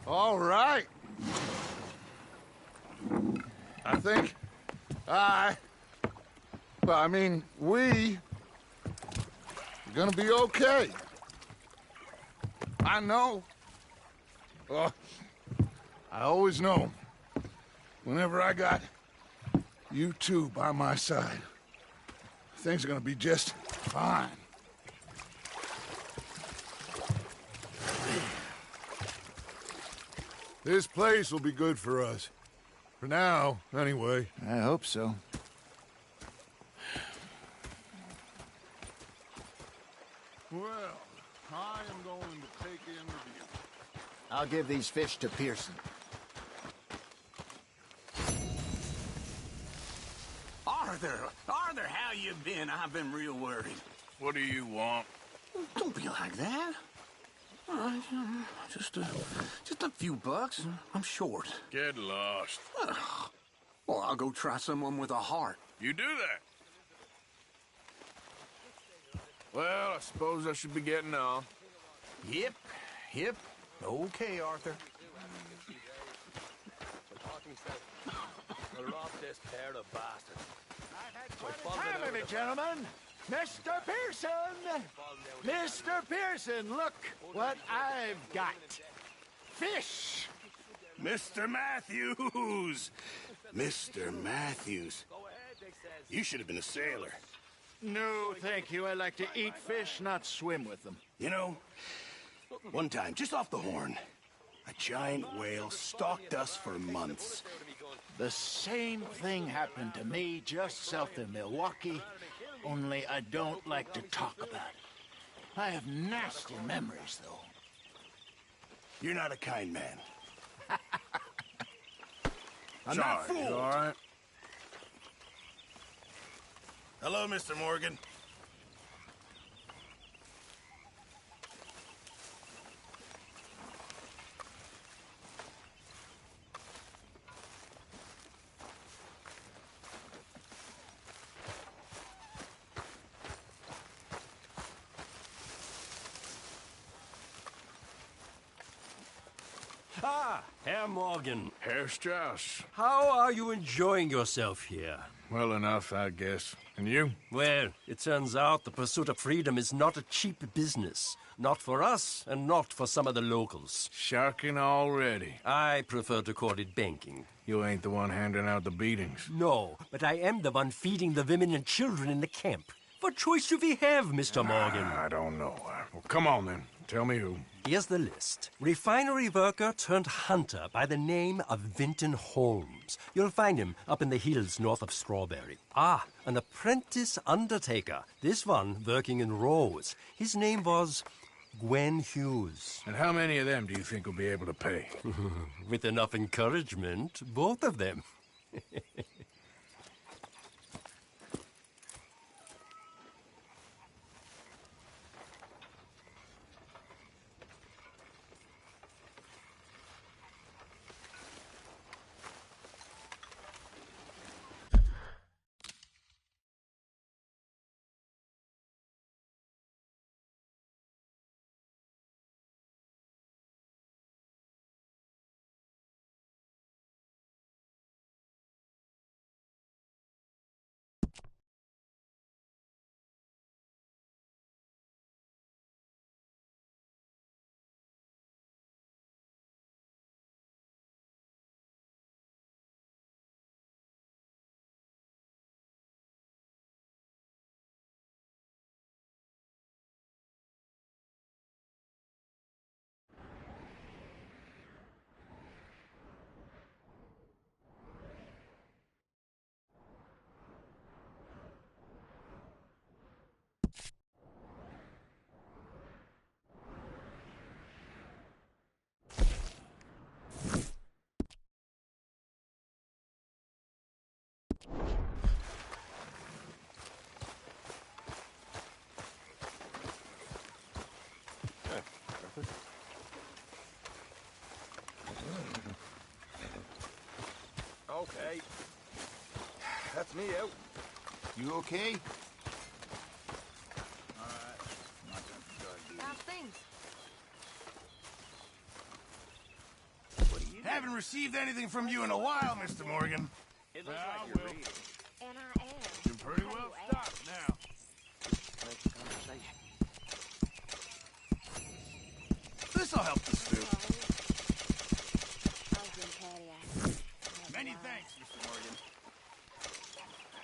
All right. think we are gonna be okay. I know. Oh, I always know. Whenever I got you two by my side, things are gonna be just fine. This place will be good for us. For now, anyway. I hope so. Well, I am going to take in the view. I'll give these fish to Pearson. Arthur, how you been? I've been real worried. What do you want? Don't be like that. All right, just a few bucks. I'm short. Get lost. Well, I'll go try someone with a heart. You do that. Well, I suppose I should be getting on. Yep. Okay, Arthur. Time of it, gentlemen. Mr. Pearson! Mr. Pearson, look what I've got. Fish! Mr. Matthews! Mr. Matthews. You should have been a sailor. No, thank you. I like to eat fish, not swim with them. You know, one time, just off the Horn, a giant whale stalked us for months. The same thing happened to me just south of Milwaukee, only I don't like to talk about it. I have nasty memories, though. You're not a kind man. I'm Sorry, not fooled. you all right? Hello, Mr. Morgan. Ah, Herr Morgan. Herr Strauss. How are you enjoying yourself here? Well enough, I guess. And you? Well, it turns out the pursuit of freedom is not a cheap business. Not for us, and not for some of the locals. Sharking already. I prefer to call it banking. You ain't the one handing out the beatings. No, but I am the one feeding the women and children in the camp. What choice do we have, Mr. Morgan? I don't know. Well, come on, then. Tell me who. Here's the list. Refinery worker turned hunter by the name of Vinton Holmes. You'll find him up in the hills north of Strawberry. Ah, an apprentice undertaker. This one working in Rose. His name was Gwen Hughes. And how many of them do you think will be able to pay? With enough encouragement, both of them. Okay. That's me out. You okay? How's things? Haven't received anything from you in a while, Mr. Morgan. It looks I like you're will. reading. And I am. You're pretty well stocked now. Let's conversation. This'll help the stew. I was in Cadillac. Many thanks, Mr. Morgan.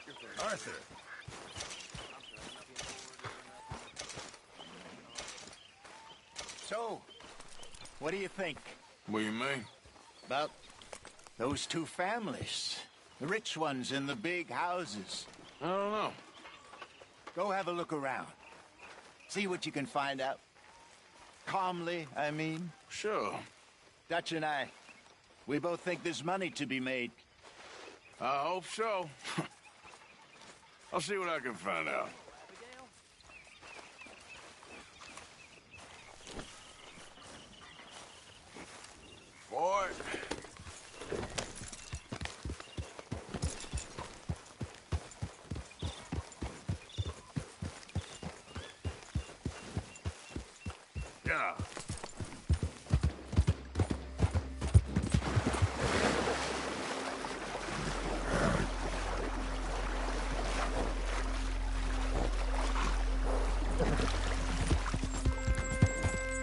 You're very Arthur. So, what do you think What do you mean? about those two families? The rich ones in the big houses. I don't know. Go have a look around. See what you can find out. Calmly, I mean. Sure. Dutch and I, we both think there's money to be made. I hope so. I'll see what I can find out. Boy. Yeah.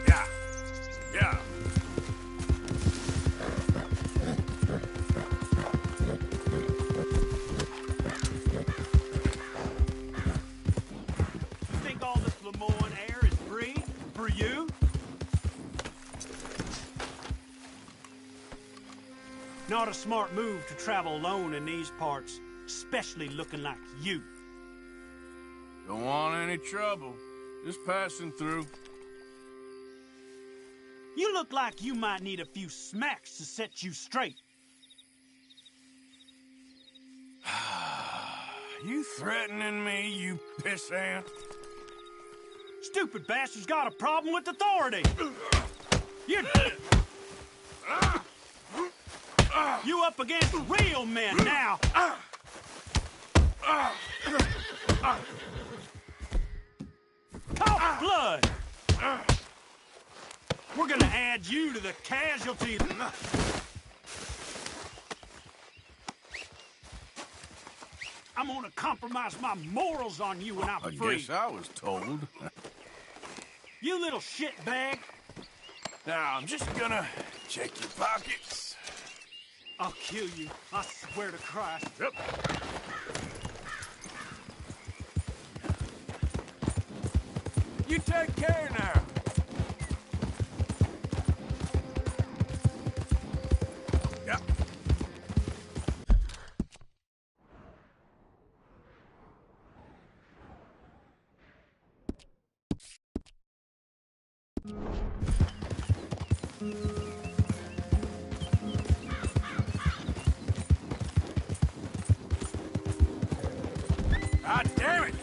Yeah. Yeah. You think all this Lemoyne air is free for you? Not a smart move to travel alone in these parts, especially looking like you. Don't want any trouble. Just passing through. You look like you might need a few smacks to set you straight. You threatening me, you pissant? Stupid bastard's got a problem with authority. You up against real men now. Talk blood. We're gonna add you to the casualties. I'm gonna compromise my morals on you when I'm I free. guess I was told. You little shitbag. Now, I'm just gonna check your pockets. I'll kill you. I swear to Christ. Yep. You take care now. Yep. God damn it!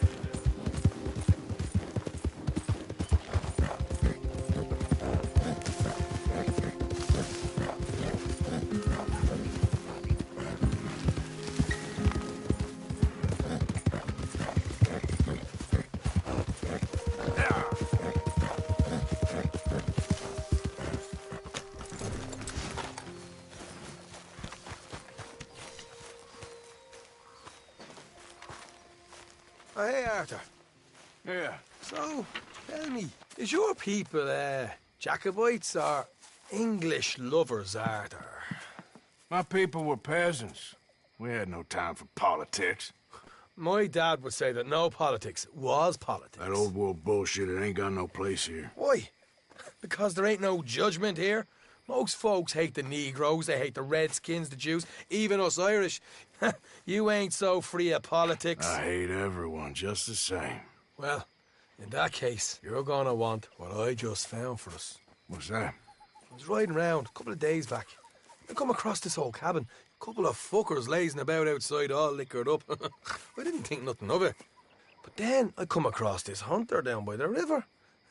Oh, hey, Arthur. Yeah. So, tell me, is your people, Jacobites or English lovers, Arthur? My people were peasants. We had no time for politics. My dad would say that no politics was politics. That old world bullshit, it ain't got no place here. Why? Because there ain't no judgment here. Most folks hate the Negroes, they hate the Redskins, the Jews, even us Irish. You ain't so free of politics. I hate everyone just the same. Well, in that case, you're gonna want what I just found for us. What's that? I was riding around a couple of days back. I come across this old cabin. A couple of fuckers lazing about outside all liquored up. I didn't think nothing of it. But then I come across this hunter down by the river.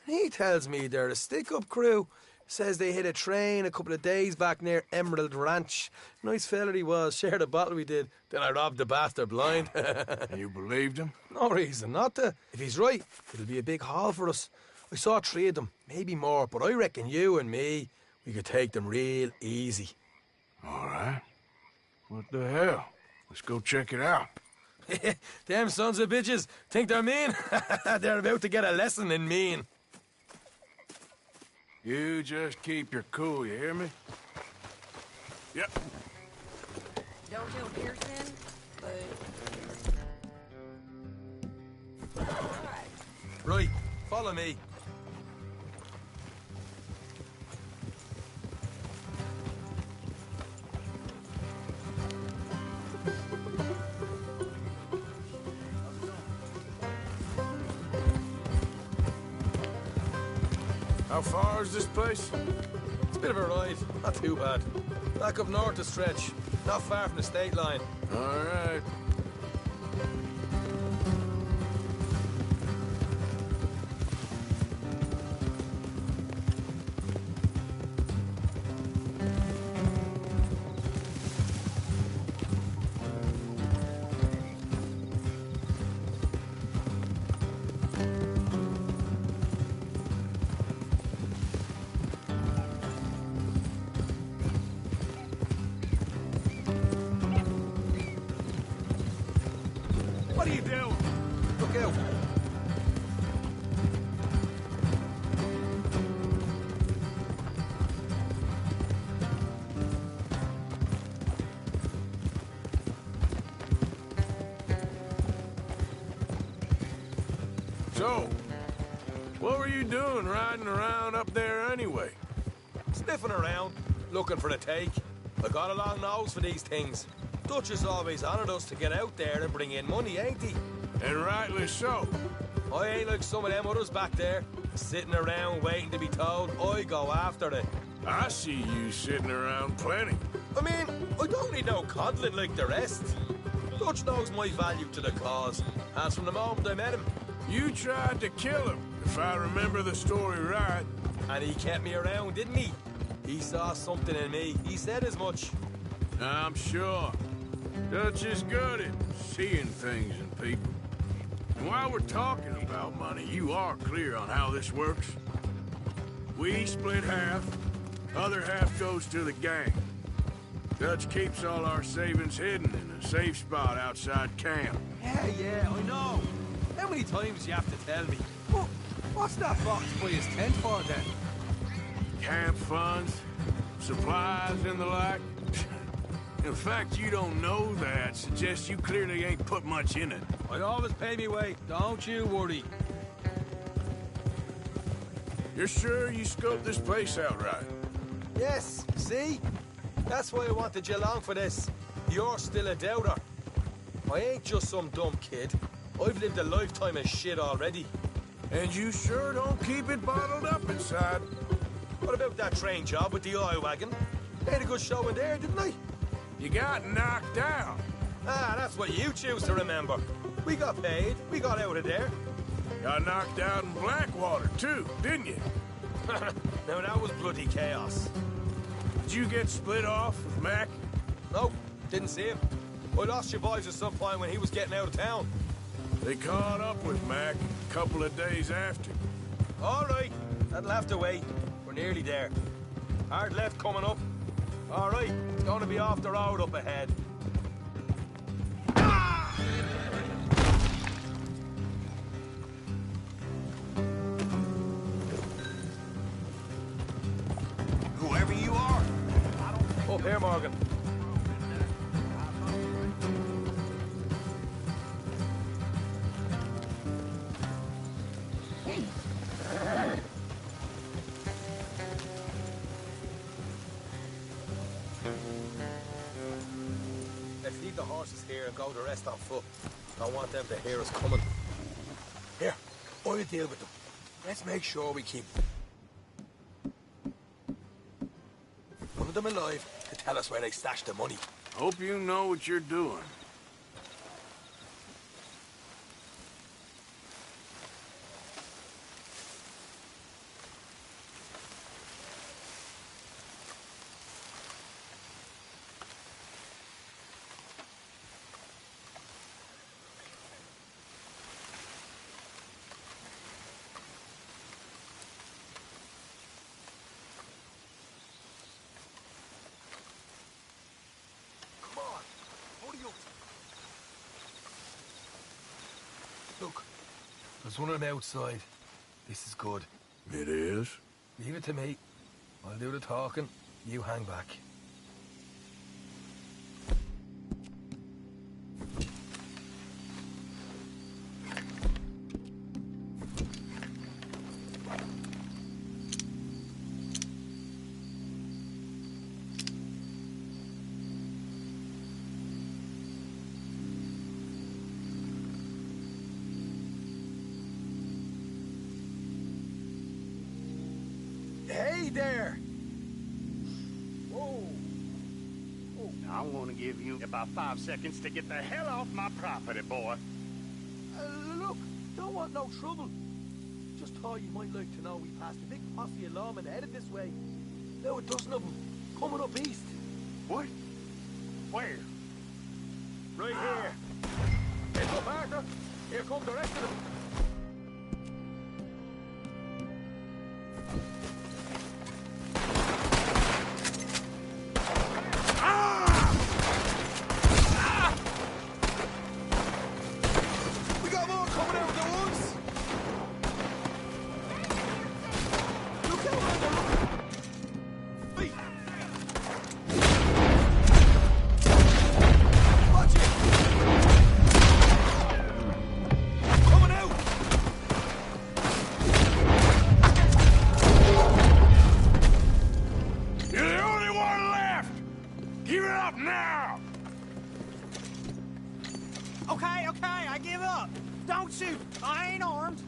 And he tells me they're a stick-up crew. Says they hit a train a couple of days back near Emerald Ranch. Nice fella he was, shared a bottle we did. Then I robbed the bastard blind. And you believed him? No reason not to. If he's right, it'll be a big haul for us. I saw 3 of them, maybe more, but I reckon you and me, we could take them real easy. All right. What the hell? Let's go check it out. Them sons of bitches think they're mean. They're about to get a lesson in mean. You just keep your cool, you hear me? Yep. Don't tell Pearson, but... Right, follow me. How far is this place? It's a bit of a ride, not too bad. Back up north to stretch, not far from the state line. All right. What are you doing? Look out. So, what were you doing riding around up there anyway? Sniffing around, looking for the take. I got a long nose for these things. Dutch is always honoured us to get out there and bring in money, ain't he? And rightly so. I ain't like some of them others back there, sitting around waiting to be told I go after it. I see you sitting around plenty. I mean, I don't need no coddling like the rest. Dutch knows my value to the cause, as from the moment I met him. You tried to kill him, if I remember the story right. And he kept me around, didn't he? He saw something in me. He said as much. I'm sure. Dutch is good at seeing things in people. And while we're talking about money, you are clear on how this works? We split half, other half goes to the gang. Dutch keeps all our savings hidden in a safe spot outside camp. Yeah, I know. How many times do you have to tell me? What's that box by his tent for, then? Camp funds, supplies, and the like. In fact, you don't know that suggests you clearly ain't put much in it. I always pay me way, don't you worry. You're sure you scoped this place out right? Yes, see? That's why I wanted you along for this. You're still a doubter. I ain't just some dumb kid. I've lived a lifetime of shit already. And you sure don't keep it bottled up inside. What about that train job with the oil wagon? They had a good show in there, didn't they? You got knocked out. Ah, that's what you choose to remember. We got paid. We got out of there. Got knocked out in Blackwater, too, didn't you? Now, that was bloody chaos. Did you get split off with Mac? Nope, didn't see him. I lost your boys at some point when he was getting out of town. They caught up with Mac a couple of days after. All right, that'll have to wait. We're nearly there. Hard left coming up. All right, it's going to be off the road up ahead. Whoever you are. Up here, Morgan. Let's leave the horses here and go the rest on foot. I want them to hear us coming. Here, I'll deal with them. Let's make sure we keep one of them alive to tell us where they stashed the money. Hope you know what you're doing. Come on. What are you... There's one on the outside. This is good. It is? Leave it to me. I'll do the talking. You hang back. Hey there! Whoa. Oh, I want to give you about 5 seconds to get the hell off my property, boy. Look, don't want no trouble. Just thought you might like to know we passed a big posse of lawmen headed this way. Now a dozen of them, coming up east. What? Where? Right here. Heads up, Arthur. Here come the rest of them. Okay, I give up. Don't shoot. I ain't armed.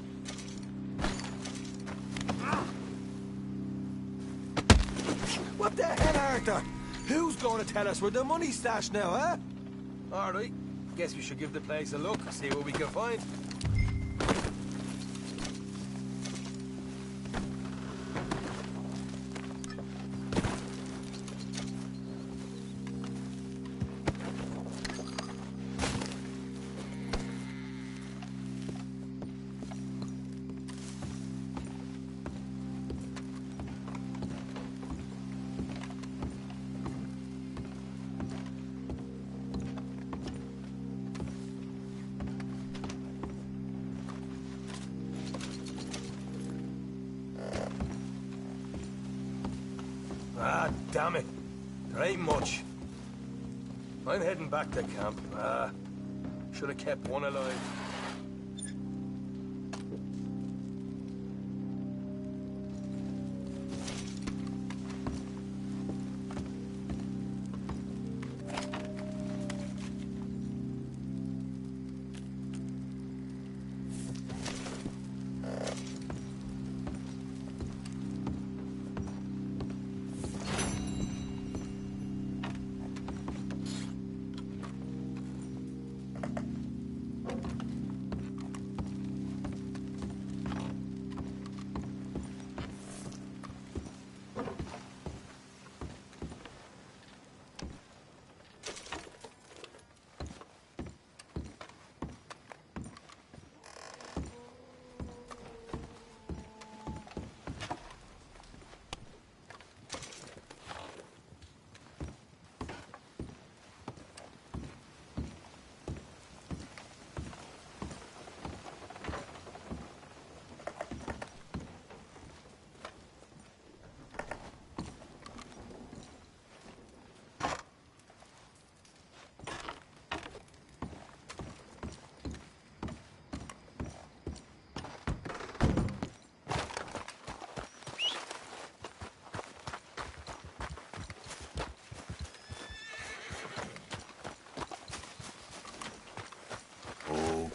What the hell, Arthur? Who's going to tell us where the money's stashed now, huh? All right. Guess we should give the place a look, see what we can find. Ah, damn it. There ain't much. I'm heading back to camp. Should have kept one alive.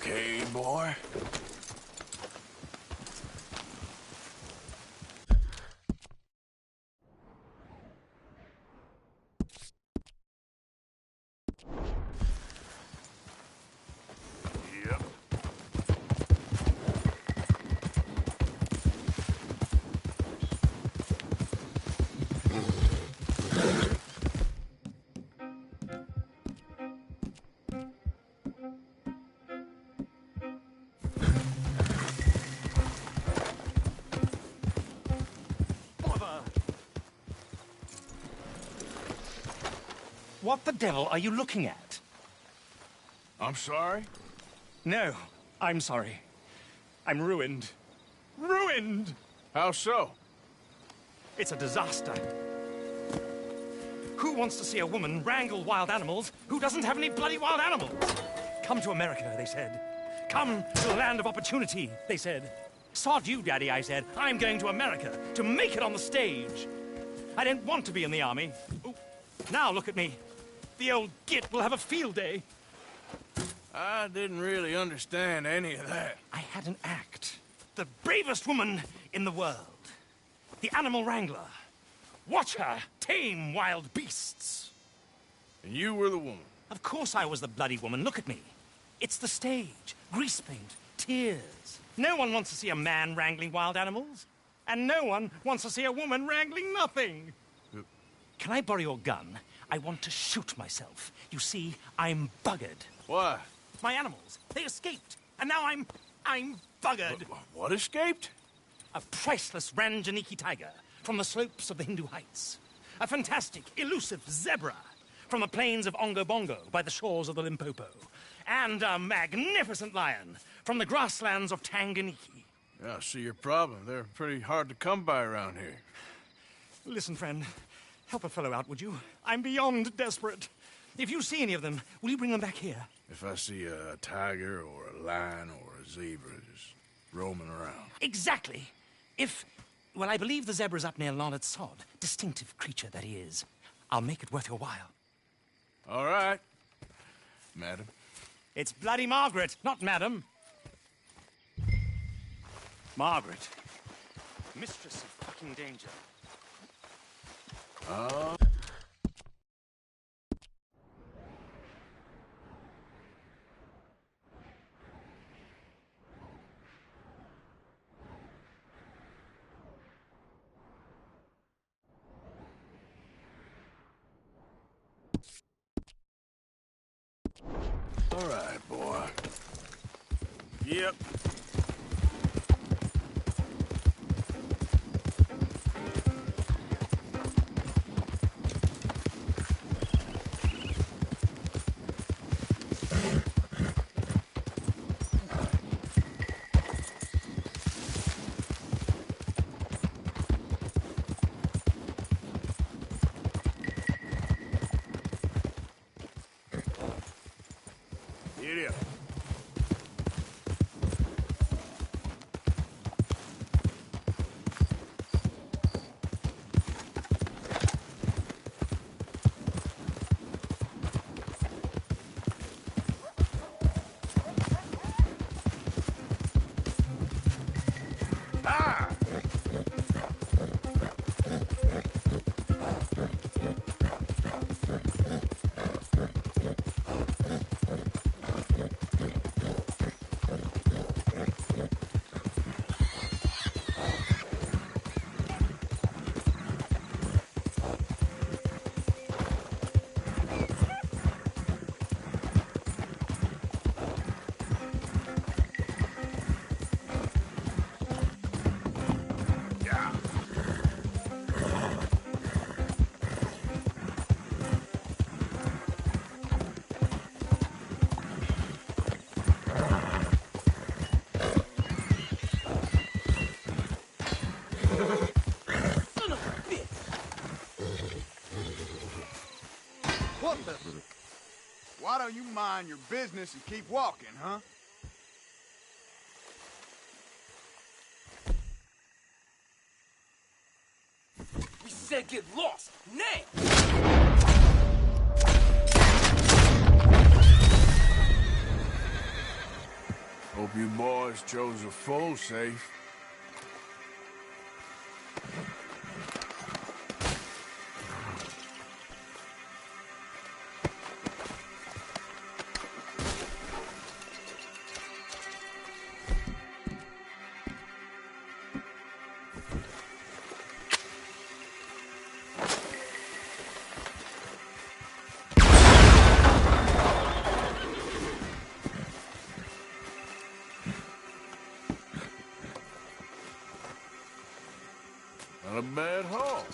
Okay, boy. Yep. What the devil are you looking at? I'm sorry? No, I'm sorry. I'm ruined. Ruined! How so? It's a disaster. Who wants to see a woman wrangle wild animals who doesn't have any bloody wild animals? Come to America, they said. Come to the land of opportunity, they said. Sod you, Daddy, I said. I'm going to America to make it on the stage. I didn't want to be in the army. Ooh. Now look at me. The old git will have a field day. I didn't really understand any of that. I had an act. The bravest woman in the world. The animal wrangler. Watch her tame wild beasts. And you were the woman? Of course I was the bloody woman. Look at me. It's the stage. Grease paint. Tears. No one wants to see a man wrangling wild animals. And no one wants to see a woman wrangling nothing. Can I borrow your gun? I want to shoot myself. You see, I'm buggered. Why? My animals. They escaped. And now I'm buggered. What escaped? A priceless Ranjaniki tiger from the slopes of the Hindu Heights. A fantastic, elusive zebra from the plains of Ongo Bongo by the shores of the Limpopo. And a magnificent lion from the grasslands of Tanganyika. Yeah, I see your problem. They're pretty hard to come by around here. Listen, friend. Help a fellow out, would you? I'm beyond desperate. If you see any of them, will you bring them back here? If I see a tiger or a lion or a zebra just roaming around. Exactly. Well, I believe the zebra's up near Lonnet Sod. Distinctive creature that he is. I'll make it worth your while. All right, madam. It's bloody Margaret, not madam. Margaret. Mistress of fucking danger. All right, boy. Yep. Idiot. What the? Why don't you mind your business and keep walking, huh? We said get lost, now! Hope you boys chose a full safe. Not a bad haul.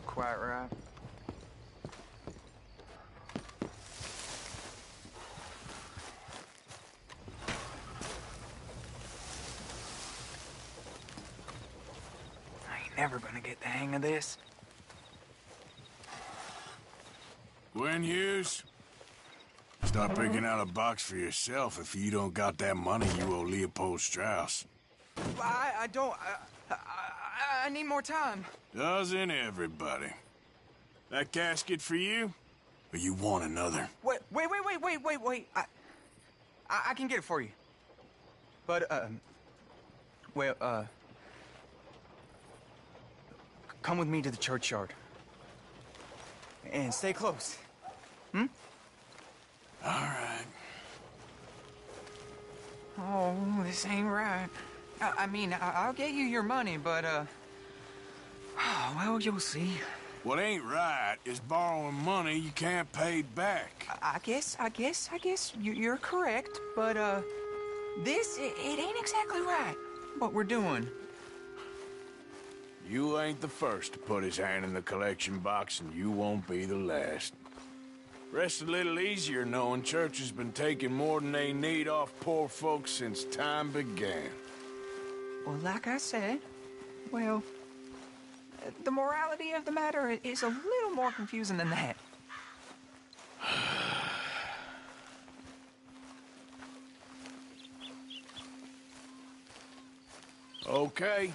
look quite right. I ain't never gonna get the hang of this. Gwen Hughes, start picking out a box for yourself if you don't got that money you owe Leopold Strauss. I don't... I need more time. Doesn't everybody? That casket for you? Or you want another? Wait. I can get it for you. But, come with me to the churchyard. And stay close. Hmm? All right. Oh, this ain't right. I mean, I'll get you your money, but, well, you'll see. What ain't right is borrowing money you can't pay back. I guess you're correct, but, this, it ain't exactly right, what we're doing. You ain't the first to put his hand in the collection box, and you won't be the last. Rest a little easier knowing church has been taking more than they need off poor folks since time began. Well, like I said, well, the morality of the matter is a little more confusing than that. Okay.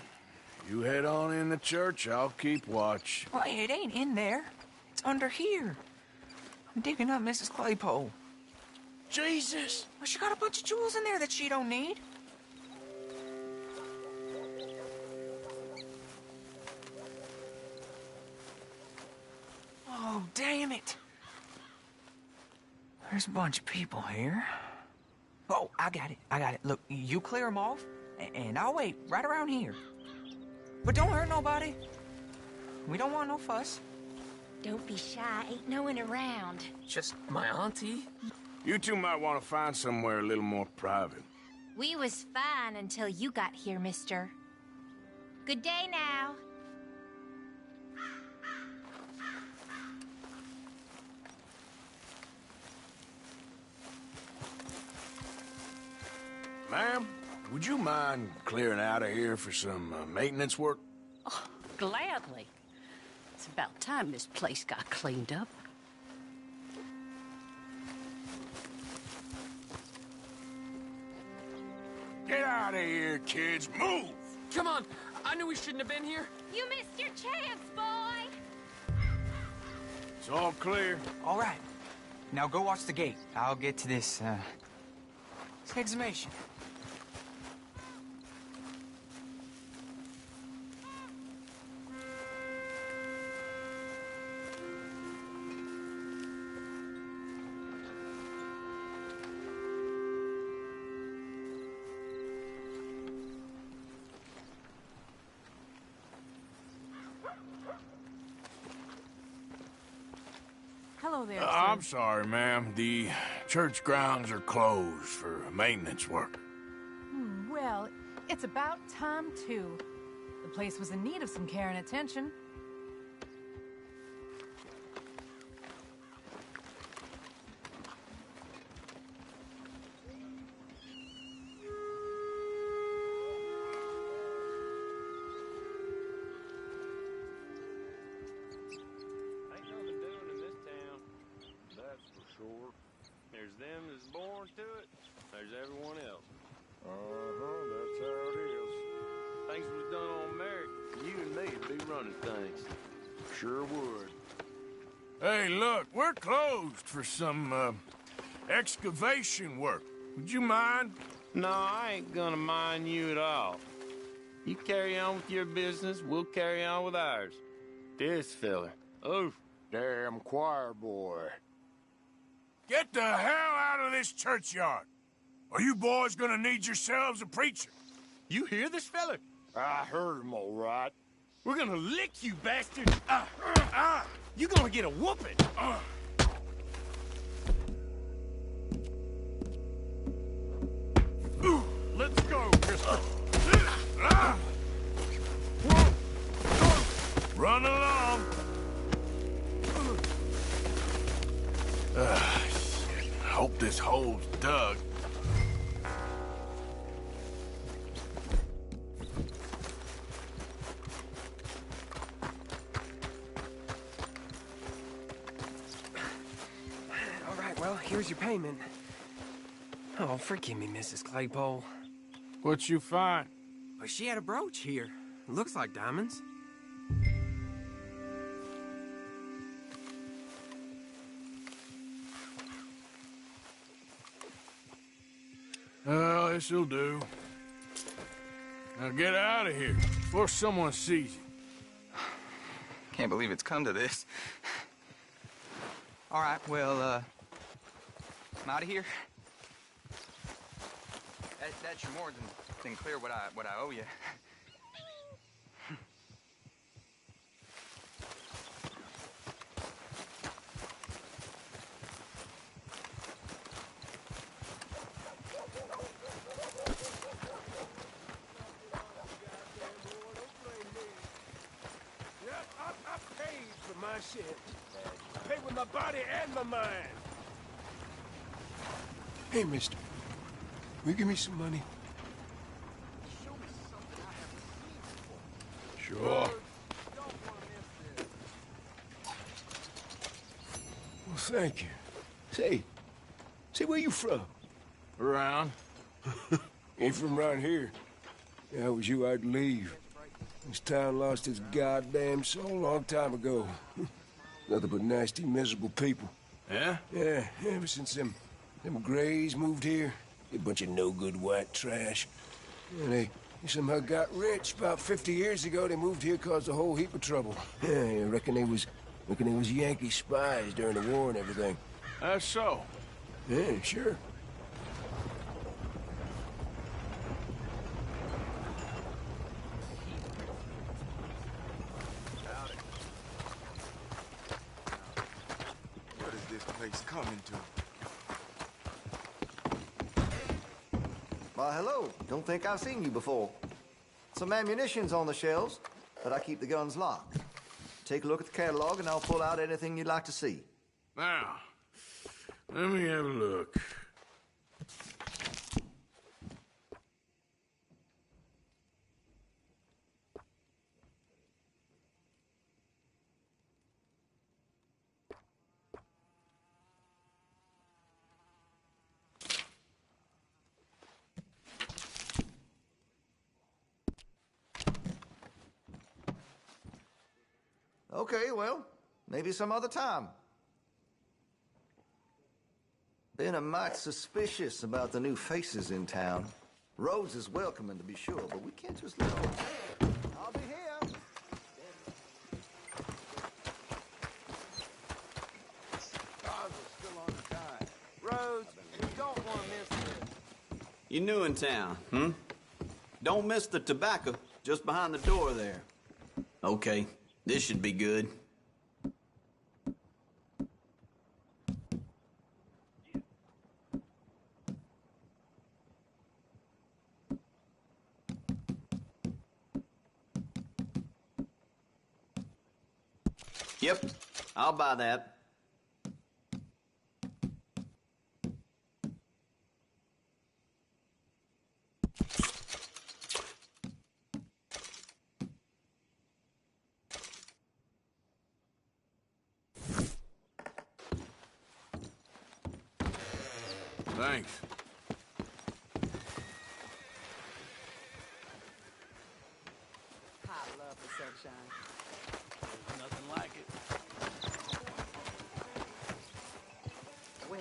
You head on in the church, I'll keep watch. Well, it ain't in there. It's under here. I'm digging up Mrs. Claypole. Jesus! Well, she got a bunch of jewels in there that she don't need. Oh, damn it. There's a bunch of people here. Oh, I got it. Look, you clear them off, and I'll wait right around here. But don't hurt nobody. We don't want no fuss. Don't be shy. Ain't no one around. Just my auntie. You two might want to find somewhere a little more private. We was fine until you got here, mister. Good day now. Ma'am, would you mind clearing out of here for some maintenance work? Oh, gladly. It's about time this place got cleaned up. Get out of here, kids. Move! Come on. I knew we shouldn't have been here. You missed your chance, boy. It's all clear. All right. Now go watch the gate. I'll get to this exhumation. Hello there, sir. I'm sorry, ma'am. The church grounds are closed for maintenance work. Well, it's about time, too. The place was in need of some care and attention. There's them that's born to it. There's everyone else. That's how it is. Things was done on merit. You and me would be running things. Sure would. Hey, look, we're closed for some, excavation work. Would you mind? No, I ain't gonna mind you at all. You carry on with your business, we'll carry on with ours. This fella. Oh, damn choir boy. Get the hell out of this churchyard. Are you boys gonna need yourselves a preacher? You hear this fella? I heard him all right. We're gonna lick you, bastard! You're gonna get a whooping! Let's go, mister. Run along. Shit. Hope this hole's dug. All right, well, here's your payment. Oh, forgive me, Mrs. Claypole. What you find? Well, she had a brooch here. Looks like diamonds. Well, this'll do. Now get out of here before someone sees you. Can't believe it's come to this. All right, well, I'm out of here. That should more than clear what I owe you. I paid for my shit. I paid with my body and my mind. Hey, mister. Will you give me some money? Sure. Well, thank you. Say, where you from? Around. Ain't from around here. If I was you, I'd leave. This town lost its goddamn soul a long time ago. Nothing but nasty, miserable people. Yeah? Yeah, ever since them Grays moved here. A bunch of no-good white trash. Yeah, they somehow got rich. About 50 years ago, they moved here, caused a whole heap of trouble. Yeah, I reckon they was Yankee spies during the war and everything. That's so. Yeah, sure. What is this place coming to? Why, hello. Don't think I've seen you before. Some ammunition's on the shelves, but I keep the guns locked. Take a look at the catalog, and I'll pull out anything you'd like to see. Now, let me have a look. Okay, well, maybe some other time. Been a mite suspicious about the new faces in town. Rhodes is welcoming, to be sure, but we can't just let them. I'll be here. Cars are still on the dime. Rhodes, you don't want to miss this. You new in town, hmm? Don't miss the tobacco just behind the door there. Okay, this should be good. Yep, I'll buy that. Thanks. I love the sunshine. There's nothing like it. Well,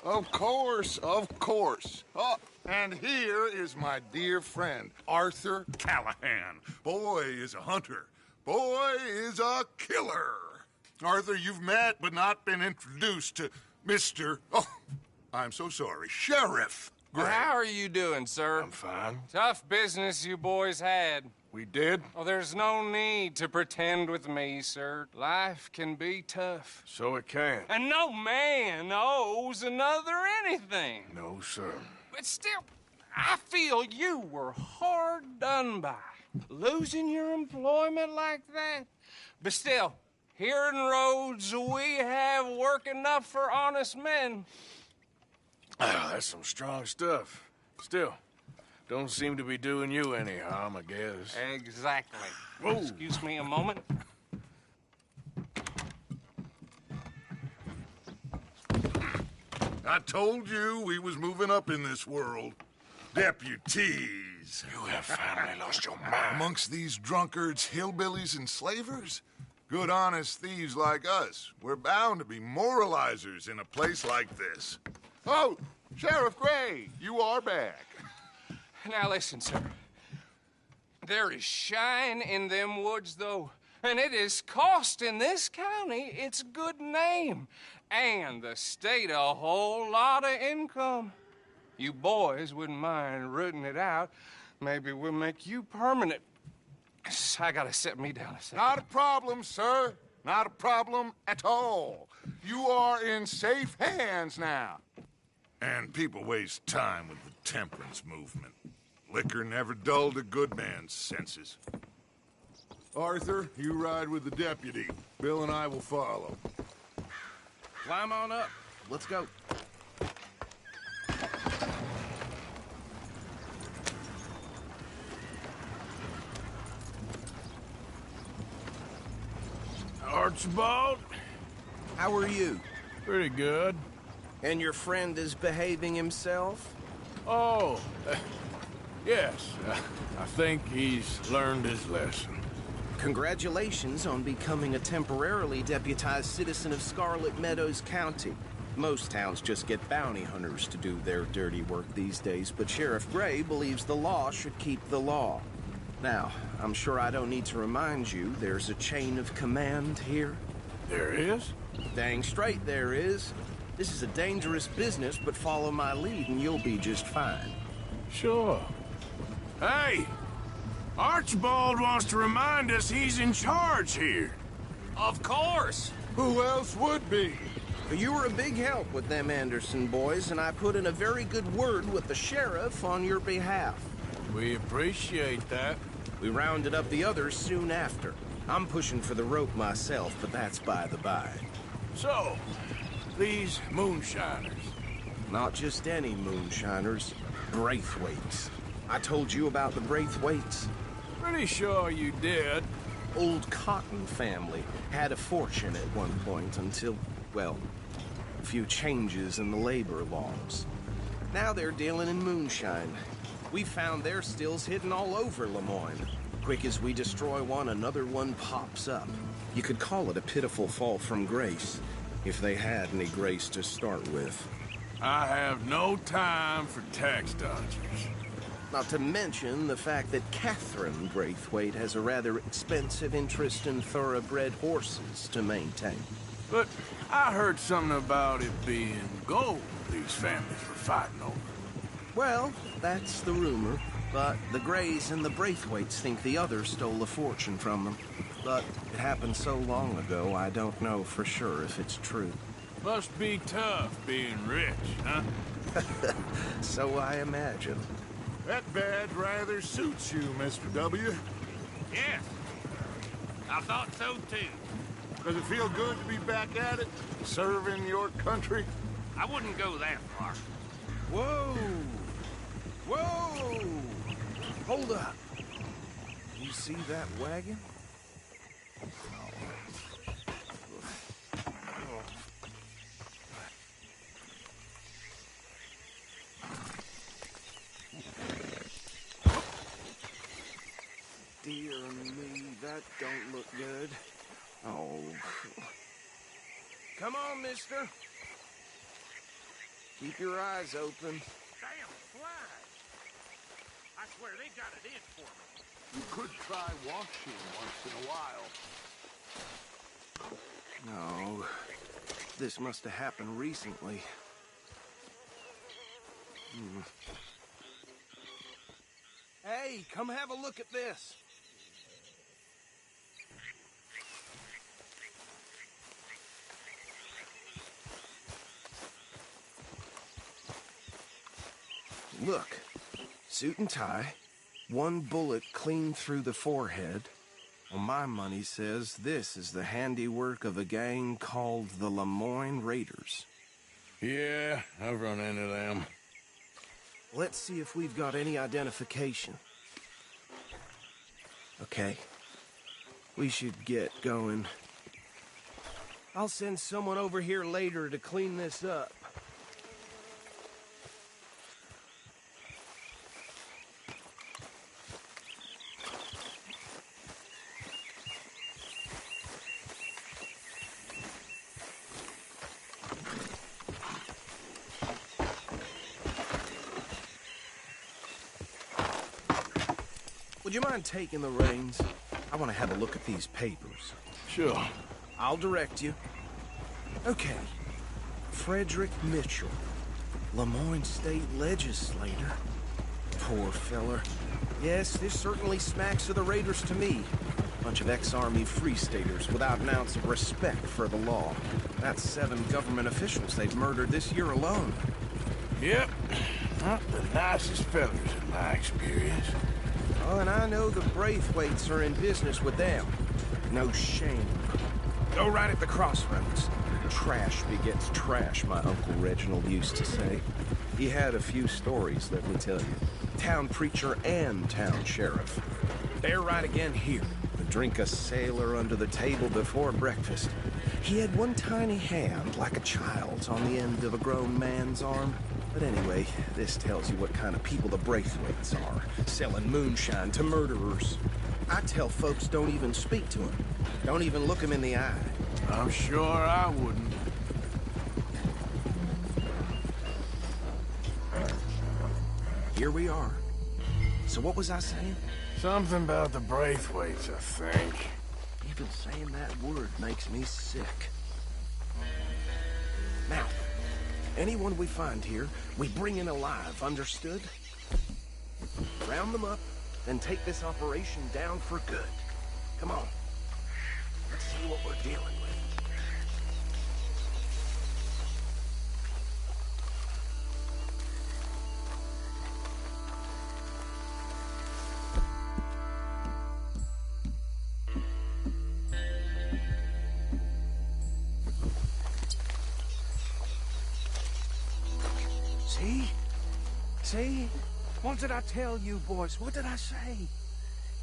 Of course, of course. Oh, and here is my dear friend, Arthur Callahan. Boy is a hunter. Boy is a killer. Arthur, you've met but not been introduced to Mr. Oh, I'm so sorry, Sheriff Gray. Well, how are you doing, sir? I'm fine. Tough business you boys had. We did? Oh, there's no need to pretend with me, sir. Life can be tough. So it can. And no man owes another anything. No, sir. But still, I feel you were hard done by. Losing your employment like that? But still, here in Rhodes, we have work enough for honest men. Oh, that's some strong stuff. Still, don't seem to be doing you any harm, I guess. Exactly. Whoa. Excuse me a moment. I told you we was moving up in this world. Deputies. You have finally lost your mind. Amongst these drunkards, hillbillies, and slavers? Good, honest thieves like us. We're bound to be moralizers in a place like this. Oh, Sheriff Gray, you are back. Now listen, sir. There is shine in them woods, though, and it is costing this county its good name and the state a whole lot of income. You boys wouldn't mind rooting it out. Maybe we'll make you permanent. I gotta set me down a second. Not a problem, sir. Not a problem at all. You are in safe hands now. And people waste time with the temperance movement. Liquor never dulled a good man's senses. Arthur, you ride with the deputy. Bill and I will follow. Climb on up. Let's go. Archibald? How are you? Pretty good. And your friend is behaving himself? Oh, yes. I think he's learned his lesson. Congratulations on becoming a temporarily deputized citizen of Scarlet Meadows County. Most towns just get bounty hunters to do their dirty work these days, but Sheriff Gray believes the law should keep the law. Now, I'm sure I don't need to remind you there's a chain of command here. There is? Dang straight there is. This is a dangerous business, but follow my lead and you'll be just fine. Sure. Hey! Archibald wants to remind us he's in charge here. Of course! Who else would be? You were a big help with them Anderson boys, and I put in a very good word with the sheriff on your behalf. We appreciate that. We rounded up the others soon after. I'm pushing for the rope myself, but that's by the by. So, these moonshiners. Not just any moonshiners, Braithwaites. I told you about the Braithwaites? Pretty sure you did. Old Cotton family had a fortune at one point until, well, a few changes in the labor laws. Now they're dealing in moonshine. We found their stills hidden all over Lemoyne. Quick as we destroy one, another one pops up. You could call it a pitiful fall from grace, if they had any grace to start with. I have no time for tax dodgers. Not to mention the fact that Catherine Braithwaite has a rather expensive interest in thoroughbred horses to maintain. But I heard something about it being gold these families were fighting over. Well, that's the rumor. But the Grays and the Braithwaites think the others stole a fortune from them. But it happened so long ago, I don't know for sure if it's true. Must be tough being rich, huh? So I imagine. That badge rather suits you, Mr. W. Yes. I thought so, too. Does it feel good to be back at it? Serving your country? I wouldn't go that far. Whoa! Whoa! Hold up. You see that wagon? Dear me, that don't look good. Oh. Come on, mister. Keep your eyes open. Damn flies. I swear they got it in for me. You could try washing once in a while. No. This must have happened recently. Hey, come have a look at this. Look, suit and tie, One bullet clean through the forehead. Well, my money says this is the handiwork of a gang called the Lemoyne Raiders. Yeah, I've run into them. Let's see if we've got any identification. Okay. We should get going. I'll send someone over here later to clean this up. Would you mind taking the reins? I want to have a look at these papers. Sure. I'll direct you. Okay. Frederick Mitchell, Lemoyne State Legislator. Poor feller. Yes, this certainly smacks of the Raiders to me. Bunch of ex-Army Free Staters without an ounce of respect for the law. That's 7 government officials they've murdered this year alone. Yep. Not the nicest fellas in my experience. Oh, and I know the Braithwaites are in business with them. No shame. Go right at the crossroads. Trash begets trash, my Uncle Reginald used to say. He had a few stories, let me tell you. Town preacher and town sheriff. Bear right again here. Drink a sailor under the table before breakfast. He had one tiny hand, like a child's, on the end of a grown man's arm. But anyway, this tells you what kind of people the Braithwaites are, selling moonshine to murderers. I tell folks don't even speak to them. Don't even look them in the eye. I'm sure I wouldn't. Here we are. So what was I saying? Something about the Braithwaites, I think. Even saying that word makes me sick. Now, anyone we find here, we bring in alive, understood? Round them up, then take this operation down for good. Come on. Let's see what we're dealing with. See? What did I tell you, boys? What did I say?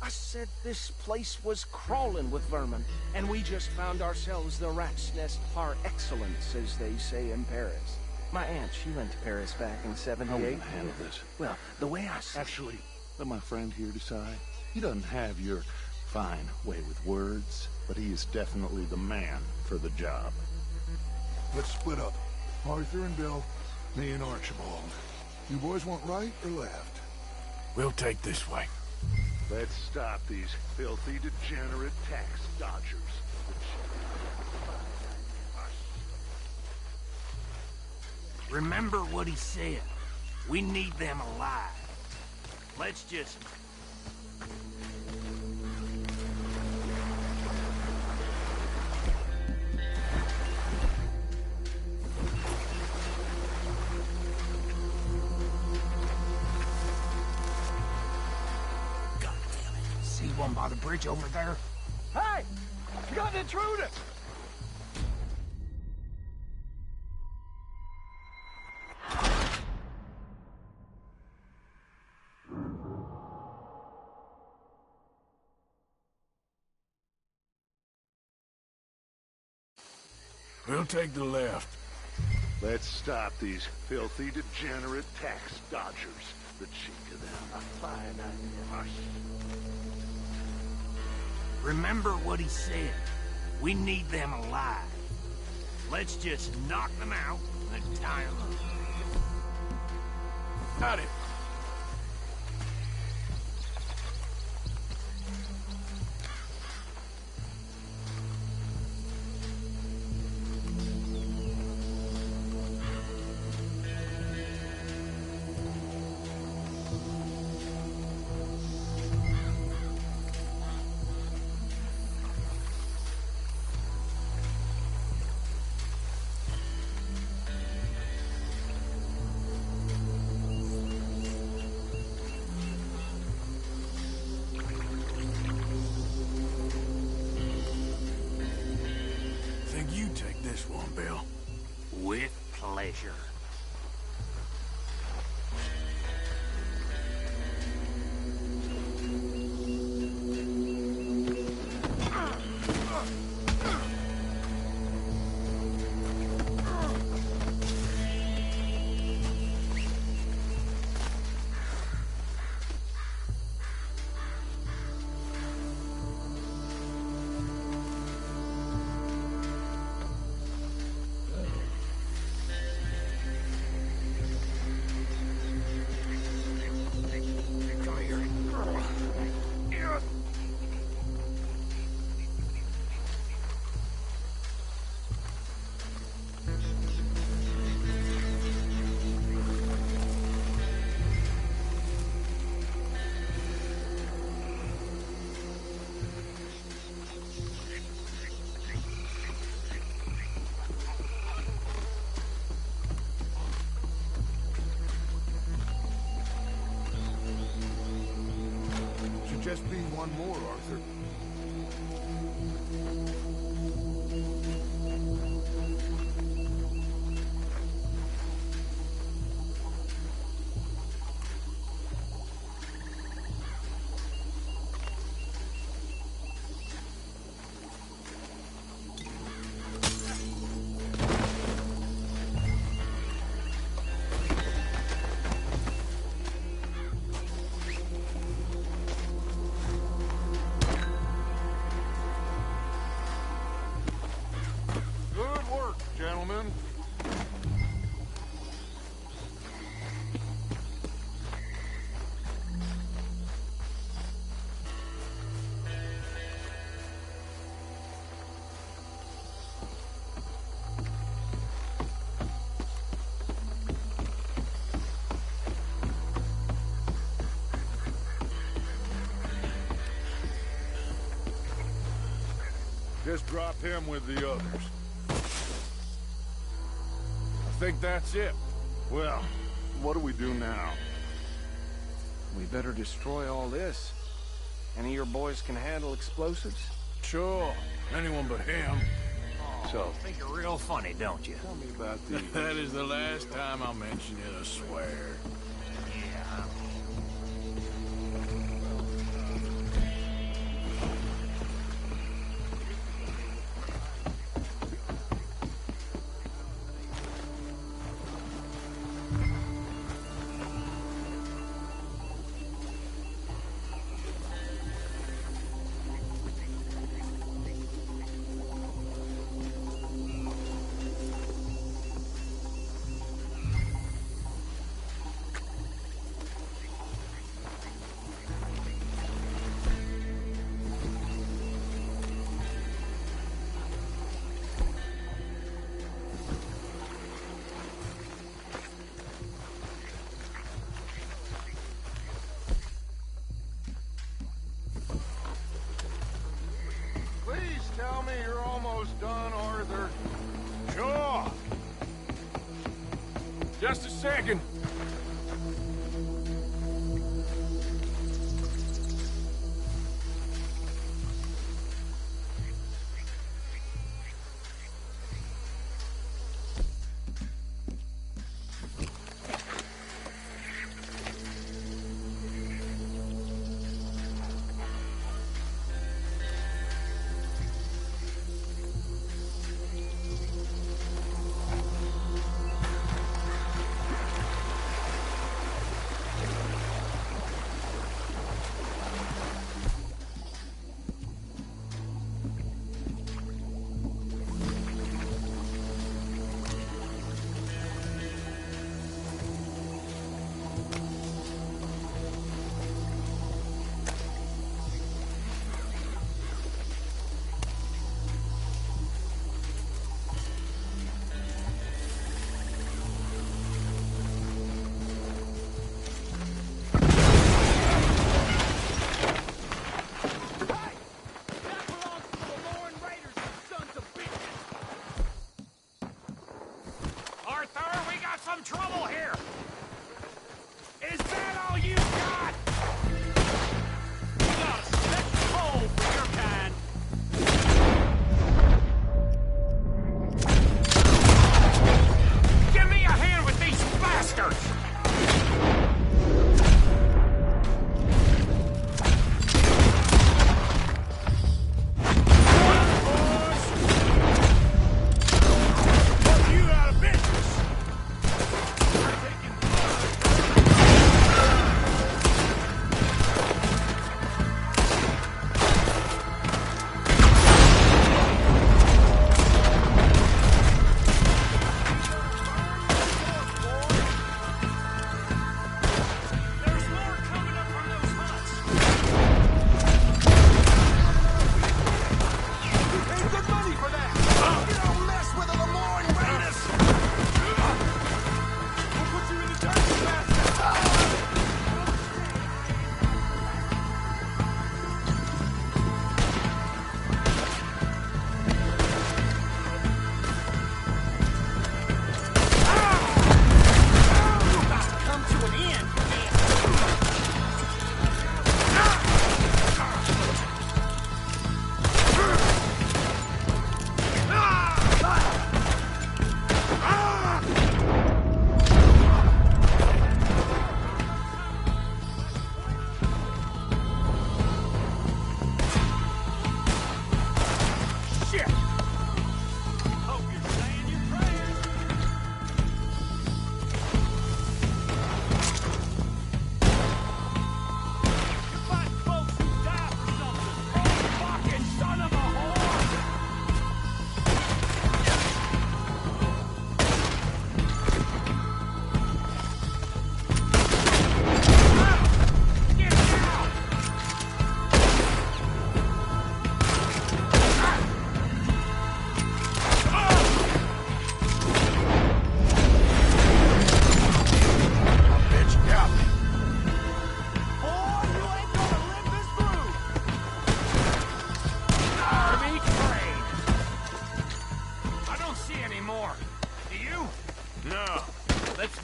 I said this place was crawling with vermin, and we just found ourselves the rat's nest par excellence, as they say in Paris. My aunt, she went to Paris back in '78. How will you handle this? Well, the way I see Actually, let my friend here decide. He doesn't have your fine way with words, but he is definitely the man for the job. Let's split up. Arthur and Bill, me and Archibald. You boys want right or left? We'll take this way. Let's stop these filthy, degenerate tax dodgers. Remember what he said. We need them alive. Let's just... See one by the bridge over there? Hey! You got an intruder! We'll take the left. Let's stop these filthy, degenerate tax dodgers. The cheek of them. A fine idea. Remember what he said. We need them alive. Let's just knock them out and tie them up. Got it. With pleasure. Just be one more, Arthur. Gentlemen. Just drop him with the others. I think that's it. Well, what do we do now? We better destroy all this. Any of your boys can handle explosives? Sure. Anyone but him. So, think you're real funny, don't you? Tell me about these. That is the last time I'll mention it, I swear. Yeah. Tell me you're almost done, Arthur. Sure. Just a second.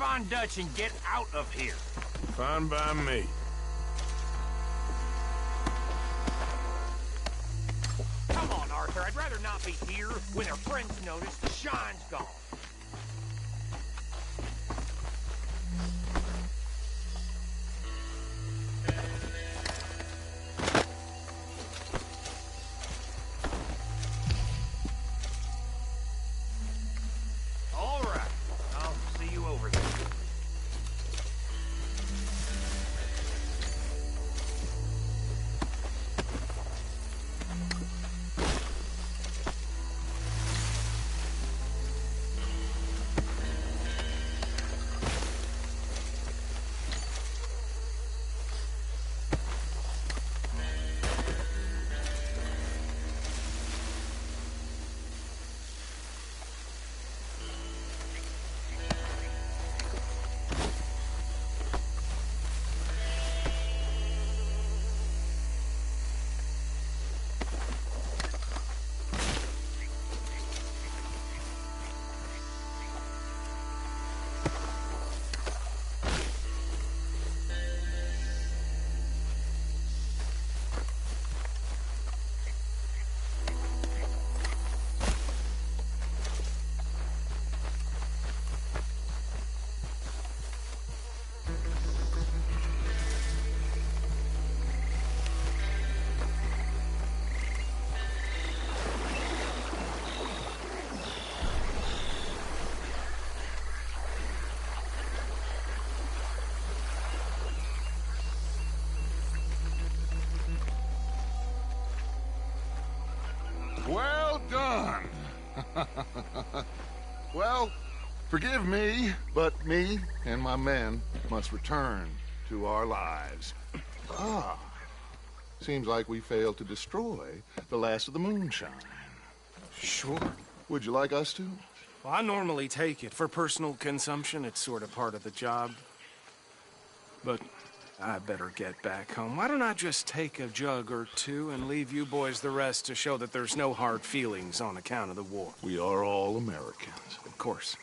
find Dutch and get out of here. Fine by me. Come on, Arthur. I'd rather not be here when their friends notice the shine's gone. All right. I'll see you over there. Well done. Well, forgive me, but me and my men must return to our lives. Seems like we failed to destroy the last of the moonshine. Sure. Would you like us to? Well, I normally take it. For personal consumption, it's sort of part of the job. But I better get back home. Why don't I just take a jug or two and leave you boys the rest to show that there's no hard feelings on account of the war? We are all Americans. Of course.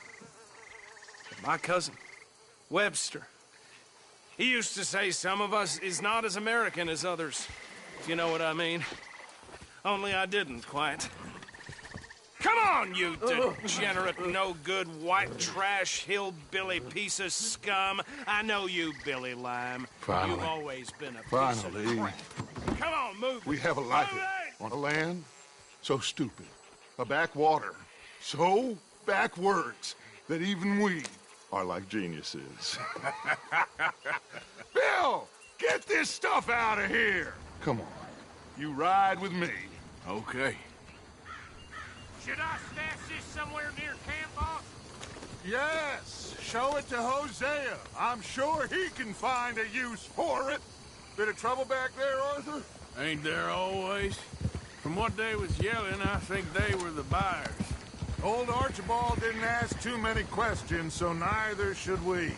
My cousin, Webster, he used to say some of us is not as American as others, if you know what I mean. Only I didn't quite. Come on, you degenerate, no-good, white trash, hillbilly piece of scum. I know you, Billy Lime. Finally. You've always been a piece Finally. of crap. Come on, move. We have a life on a land so stupid, a backwater so backwards that even we are like geniuses. Bill, get this stuff out of here. Come on, you ride with me. Okay. Should I stash this somewhere near camp, boss? Yes, show it to Hosea. I'm sure he can find a use for it. Bit of trouble back there, Arthur? Ain't there always? From what they was yelling, I think they were the buyers. Old Archibald didn't ask too many questions, so neither should we.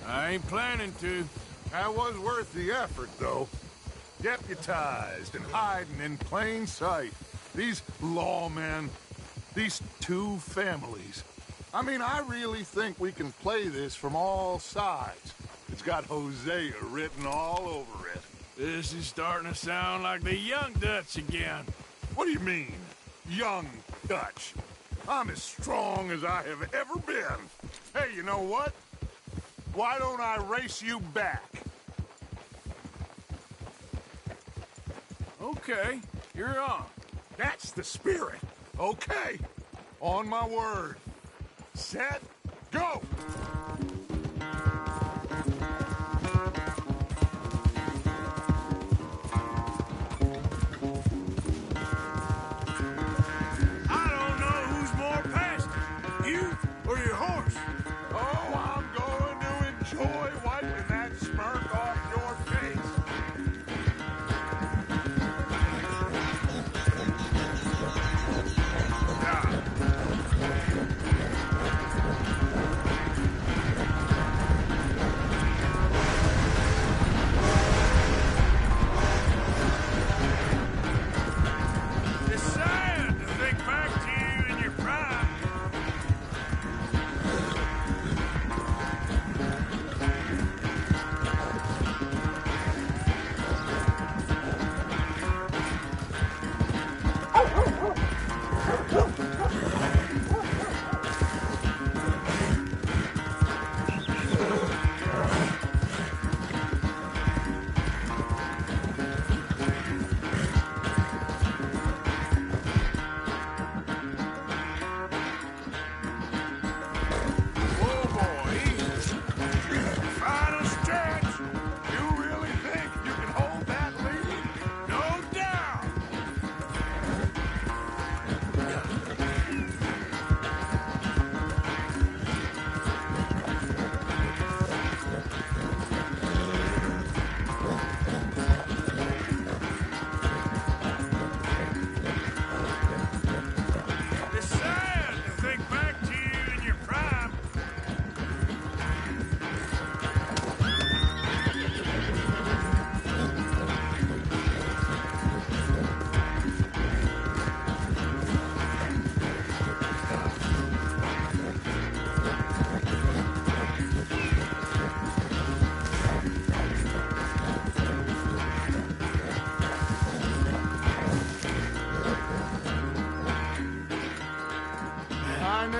I ain't planning to. That was worth the effort, though. Deputized and hiding in plain sight. These lawmen, these two families. I mean, I really think we can play this from all sides. It's got Hosea written all over it. This is starting to sound like the young Dutch again. What do you mean, young Dutch? I'm as strong as I have ever been. Hey, you know what? Why don't I race you back? Okay, you're on. That's the spirit. Okay. On my word. Set, go! You or your horse? Oh, I'm going to enjoy wiping that smirk off your face.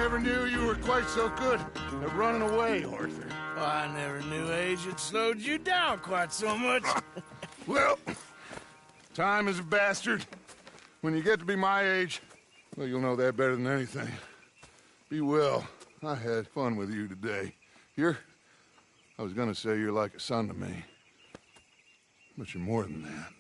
never knew you were quite so good at running away, Arthur. Well, I never knew age had slowed you down quite so much. Well, time is a bastard. When you get to be my age, well, you'll know that better than anything. Be well. I had fun with you today. I was gonna say you're like a son to me. But you're more than that.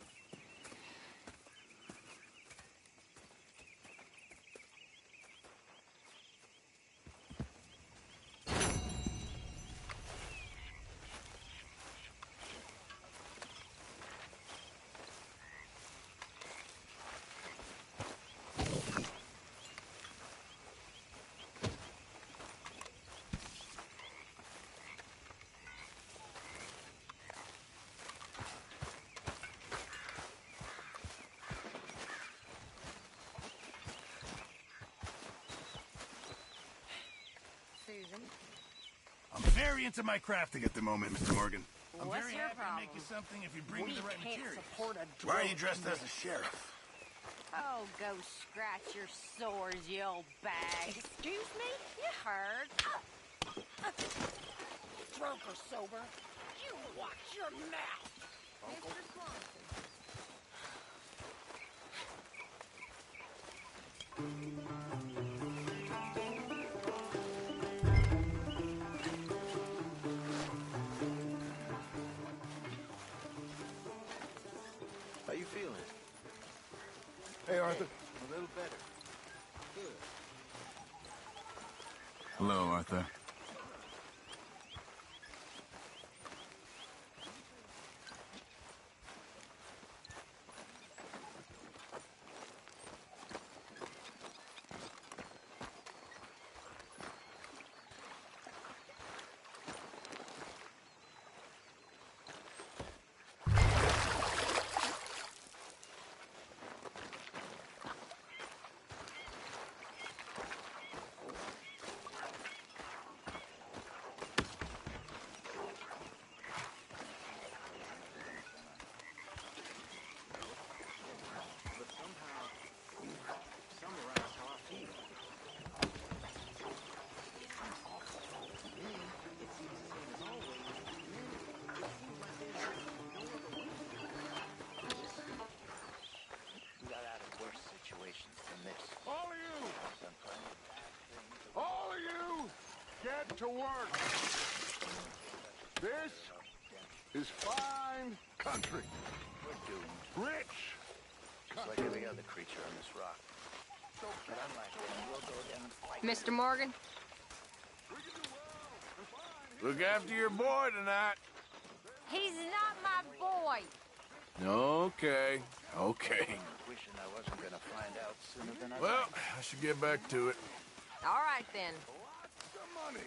Susan. I'm very into my crafting at the moment, Mr. Morgan. I'm What's very your happy problem? to make you something if you bring me the right We can't materials. support a Why are you drug dressed as a sheriff? Oh, go scratch your sores, you old bag. Excuse me? You heard. Drunk or sober, you watch your mouth. Mr. Swanson. How you feeling? Hey, Arthur. A little better. Good. Hello, Arthur. Get to work. This is fine country. We're doomed. Rich. Just like every other creature on this rock. But unlike them, we'll go down and fight. Mr. Morgan? Look after your boy tonight. He's not my boy. Okay, okay. Wishing I wasn't gonna find out sooner than I Well, I should get back to it. All right, then. Money.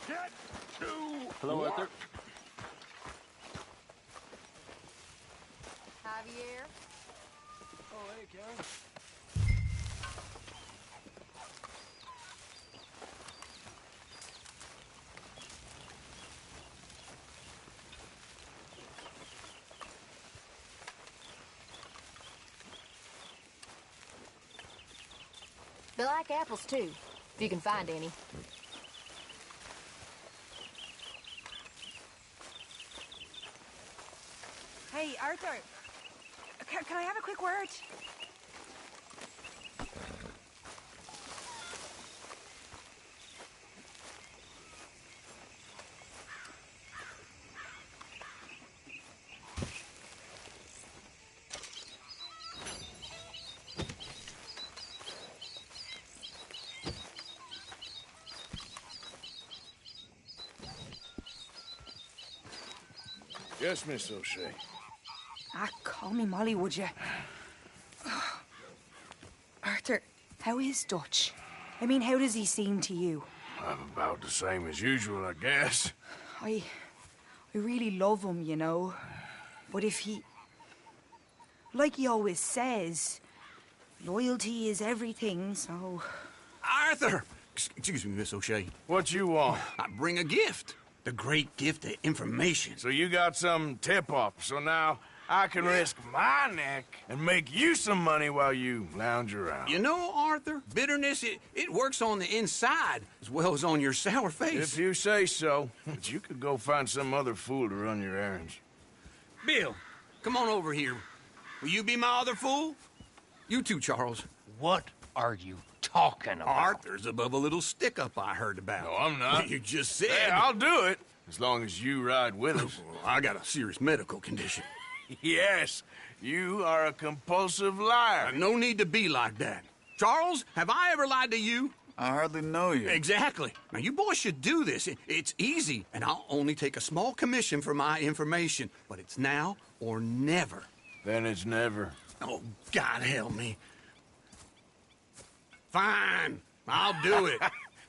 Get to Hello, work. Arthur. Javier? Oh, hey, Karen. They like apples, too, if you can find any. Hey, Arthur. Can I have a quick word? Yes, Miss O'Shea. Ah, call me Molly, would you? Arthur, how is Dutch? I mean, how does he seem to you? I'm about the same as usual, I guess. I really love him, you know. But if he... Like he always says, loyalty is everything, so... Arthur! Excuse me, Miss O'Shea. What you want? I bring a gift. The great gift of information. So you got some tip-off, so now I can risk my neck and make you some money while you lounge around. You know, Arthur, bitterness, it works on the inside as well as on your sour face. If you say so. But you could go find some other fool to run your errands. Bill, come on over here. Will you be my other fool? You too, Charles. What are you talking about? Arthur's above a little stick-up I heard about. No, I'm not. You just said... Hey, I'll do it, as long as you ride with us. I got a serious medical condition. Yes, you are a compulsive liar. No need to be like that. Charles, have I ever lied to you? I hardly know you. Exactly. Now, you boys should do this. It's easy, and I'll only take a small commission for my information. But it's now or never. Then it's never. Oh, God help me. Fine. I'll do it.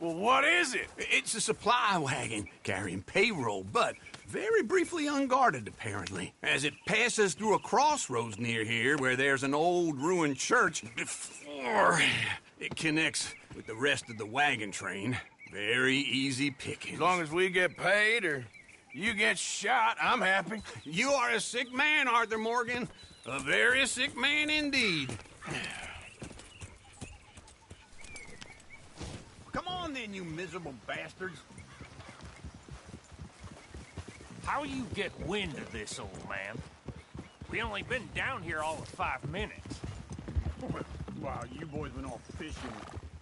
Well, what is it? It's a supply wagon carrying payroll, but very briefly unguarded, apparently. As it passes through a crossroads near here where there's an old ruined church before it connects with the rest of the wagon train. Very easy pickings. As long as we get paid or you get shot, I'm happy. You are a sick man, Arthur Morgan. A very sick man indeed. Come on then, you miserable bastards. How you get wind of this, old man? We only been down here all of 5 minutes. Wow, you boys been off fishing,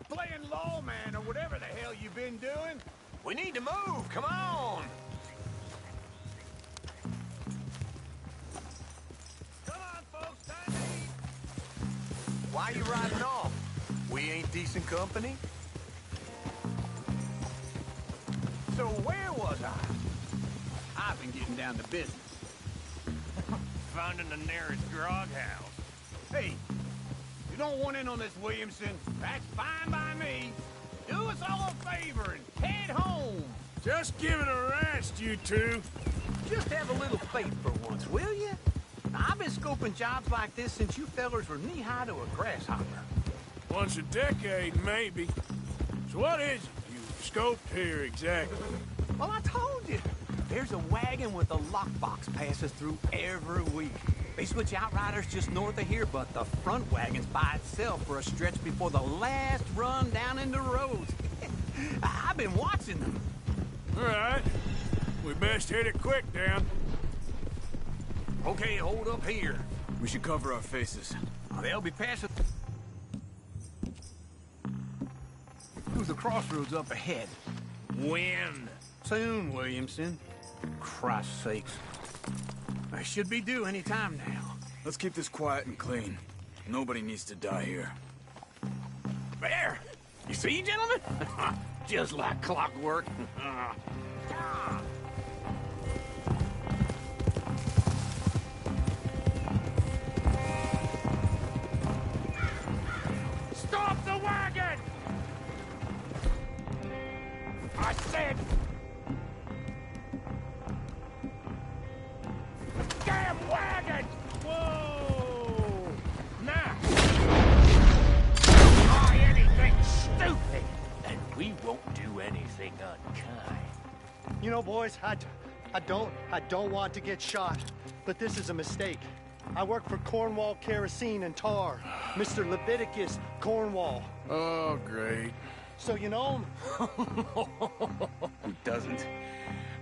playing lawman, or whatever the hell you've been doing. We need to move, come on! Come on, folks, time to eat. Why you riding off? We ain't decent company? So where was I? I've been getting down to business. Finding the nearest grog house. Hey, you don't want in on this, Williamson. That's fine by me. Do us all a favor and head home. Just give it a rest, you two. Just have a little faith for once, will you? Now, I've been scoping jobs like this since you fellers were knee-high to a grasshopper. Once a decade, maybe. So what is it you scoped here exactly? Well, I told you. There's a wagon with a lockbox passes through every week. They switch outriders just north of here, but the front wagon's by itself for a stretch before the last run down into roads. I've been watching them. All right. We best hit it quick, Dan. Okay, hold up here. We should cover our faces. They'll be passing through the crossroads up ahead. When? Soon, Williamson. Christ's sakes. I should be due any time now. Let's keep this quiet and clean. Nobody needs to die here. There! You see, gentlemen? Just like clockwork. Stop the wagon! I said... Damn wagon! Whoa! Now! Try anything stupid, and we won't do anything unkind. You know, boys, I don't want to get shot, but this is a mistake. I work for Cornwall Kerosene and Tar, Mr. Leviticus Cornwall. Oh, great. So you know him? Who doesn't?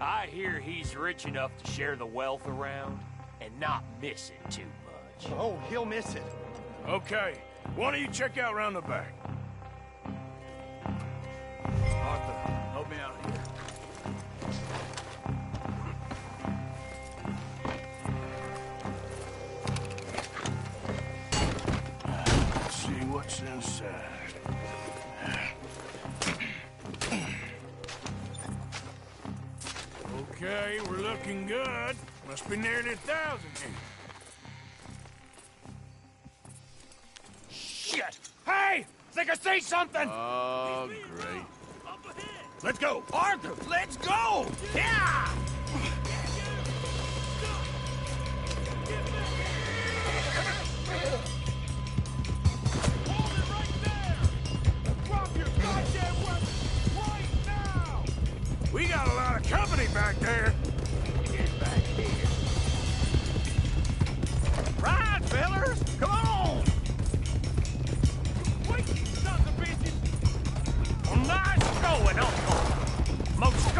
I hear he's rich enough to share the wealth around and not miss it too much. Oh, he'll miss it. Okay. Why don't you check out round the back? Arthur, help me out here. Let's see what's inside. Okay, we're looking good. Must be nearly 1,000 here. Shit! Hey! Think I see something! Oh, great. Let's go! Arthur, let's go! Yeah! We got a lot of company back there. Get back here.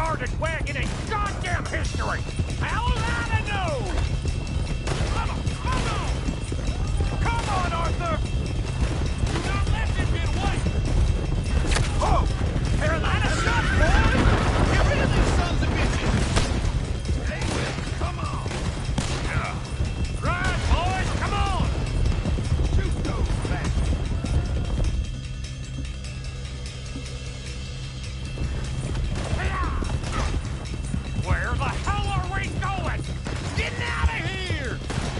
guarded wagon in goddamn history! How's I to know? Come on, Arthur! Do not let him get away! Oh! Carolina shot, boys! Get rid of these sons of bitches! Hey, come on! Yeah. Right, boys, come on! Shoot those bastards! Where the hell are we going? Getting out of here!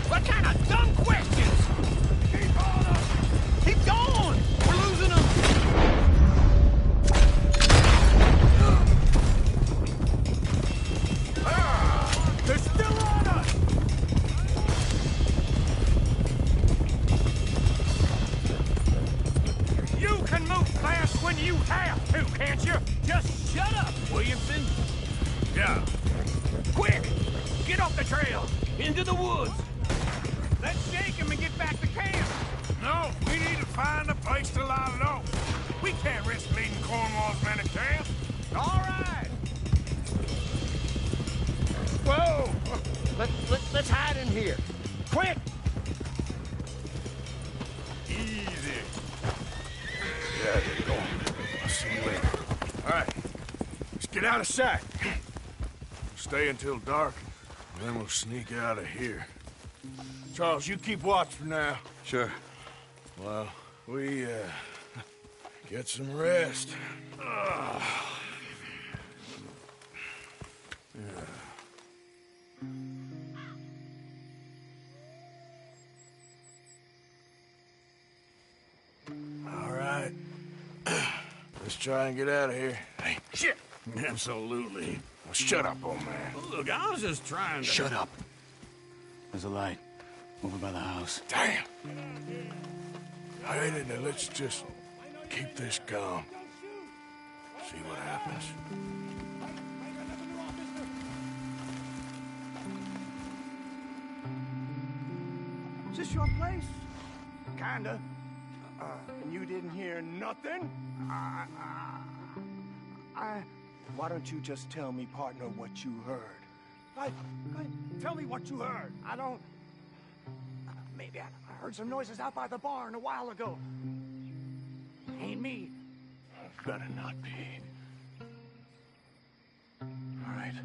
What kind of dumb questions? Keep on up! Keep going! We're losing them! They're still on us! You can move fast when you have to, can't you? Just shut up, Williamson! Yeah. Quick! Get off the trail! Into the woods! Let's shake him and get back to camp! No, we need to find a place to lie low. We can't risk leading Cornwall's men to camp. All right! Whoa! Let's hide in here. Quick! Easy. Yeah, they're going. I'll see you later. All right. Let's get out of sight. Stay until dark, and then we'll sneak out of here. Charles, you keep watch for now. Sure. Well, we, get some rest. Yeah. All right. Let's try and get out of here. Hey, shit! Absolutely. Well, shut up, old man. Look, I was just trying to... Shut up. There's a light over by the house. Damn. Hey, now let's just keep this calm. See what happens. Is this your place? Kinda. And you didn't hear nothing? Why don't you just tell me, partner, what you heard? Tell me what you heard. I don't... maybe I heard some noises out by the barn a while ago. Ain't me. Better not be. All right.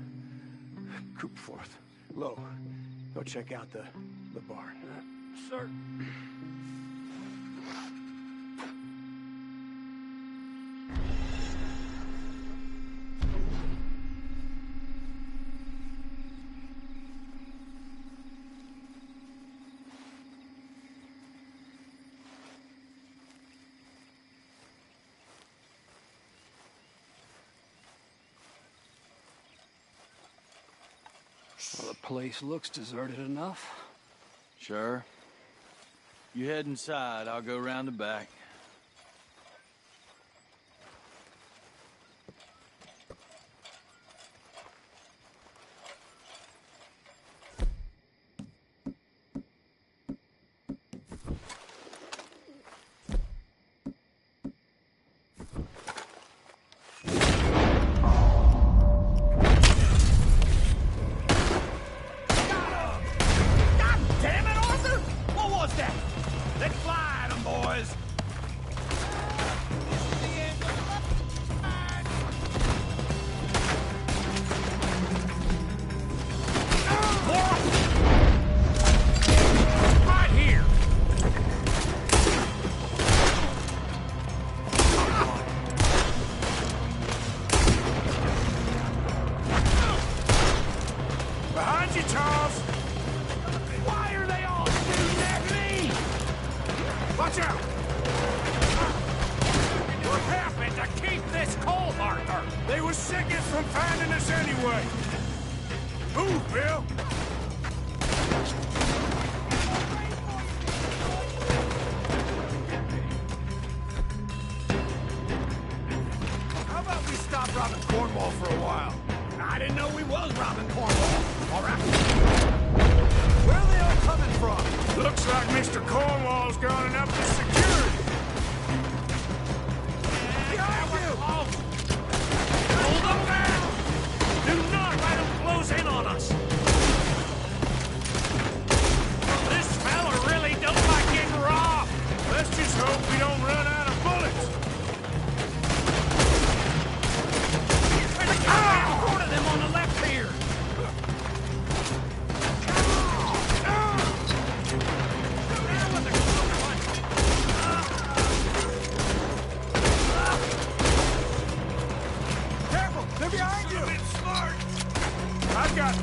Coop forth. Low. Go check out the barn. Sir. Well, the place looks deserted enough. Sure. You head inside, I'll go round the back.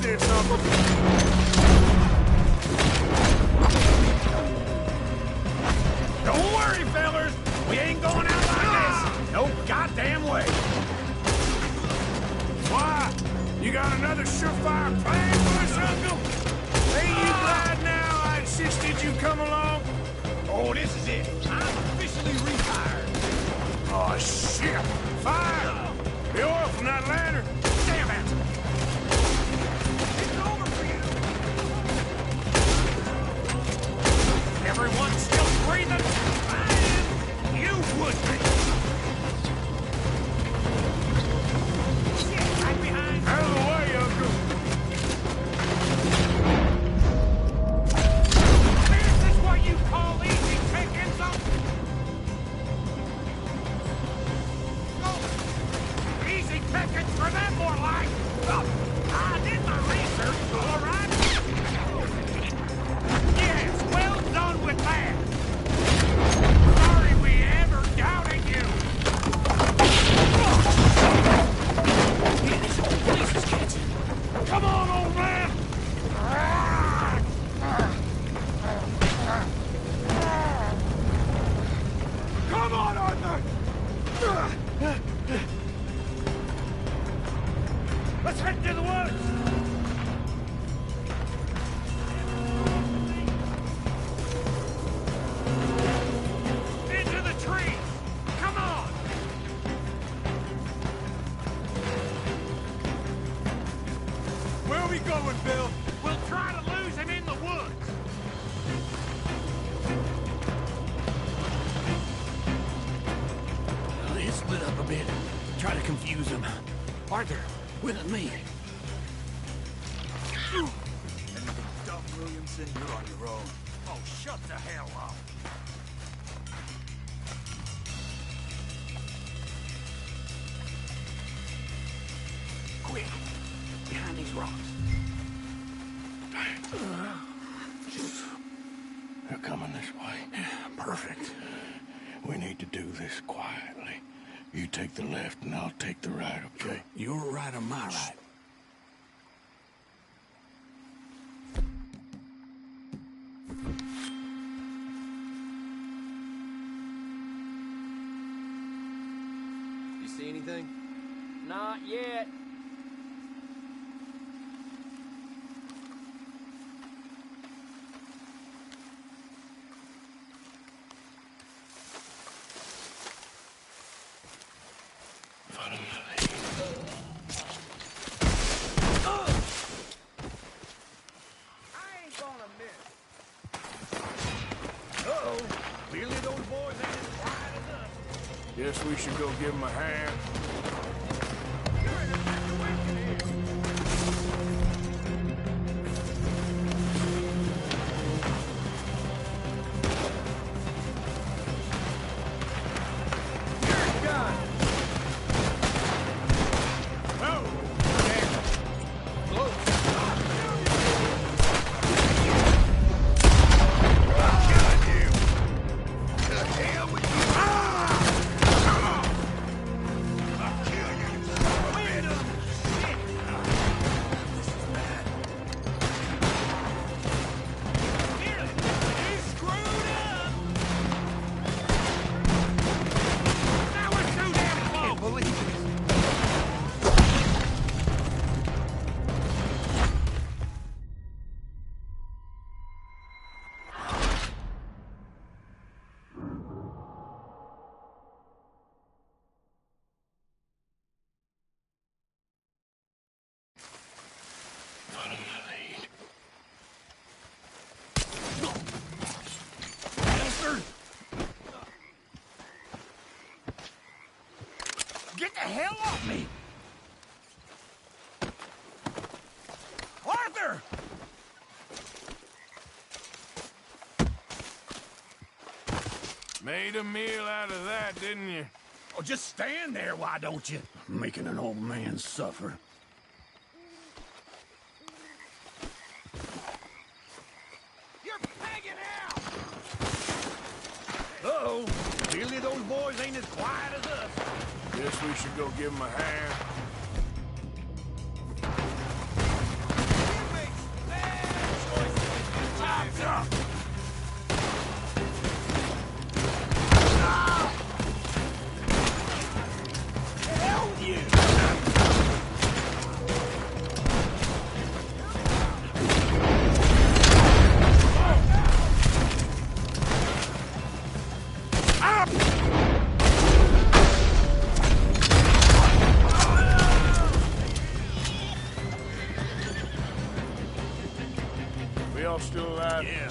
this, Uncle. Don't worry, fellers. We ain't going out like this. No goddamn way. Why? You got another surefire plan for us, Uncle? Ain't you glad now I insisted you come along? Oh, this is it. I'm officially retired. Oh, shit. Fire! The oil from that lantern. Damn it. It's over for you. Everyone's still breathing. I am. You would be. Shit, right behind. Out of the way, Uncle. This is what you call easy pickings, Easy pickings for them, more like. I did my research, all right? Yes, well done with that. Sorry we ever doubted you. Yeah, this whole place is catching. Come on, old man. Come on, Arthur. Let's head to the woods! Into the trees! Come on! Where are we going, Bill? We'll try to lose him in the woods! Let's split up a bit. Try to confuse them. Arthur, with me. Dumb Williamson, you're on your own. Oh, shut the hell up! Quick, behind these rocks. They're coming this way. Perfect. We need to do this quietly. You take the left and I'll take the right, okay? Your right or my right? You see anything? Not yet. Follow my lead. I ain't gonna miss. Uh-oh. Clearly those boys ain't as quiet as us. Guess we should go give him a hand. You're in a situation here. Get the hell off me! Arthur! Made a meal out of that, didn't you? Oh, just stand there, why don't you? Making an old man suffer. You're pegging out! Uh-oh. Clearly those boys ain't as quiet as us. Guess we should go give him a hand.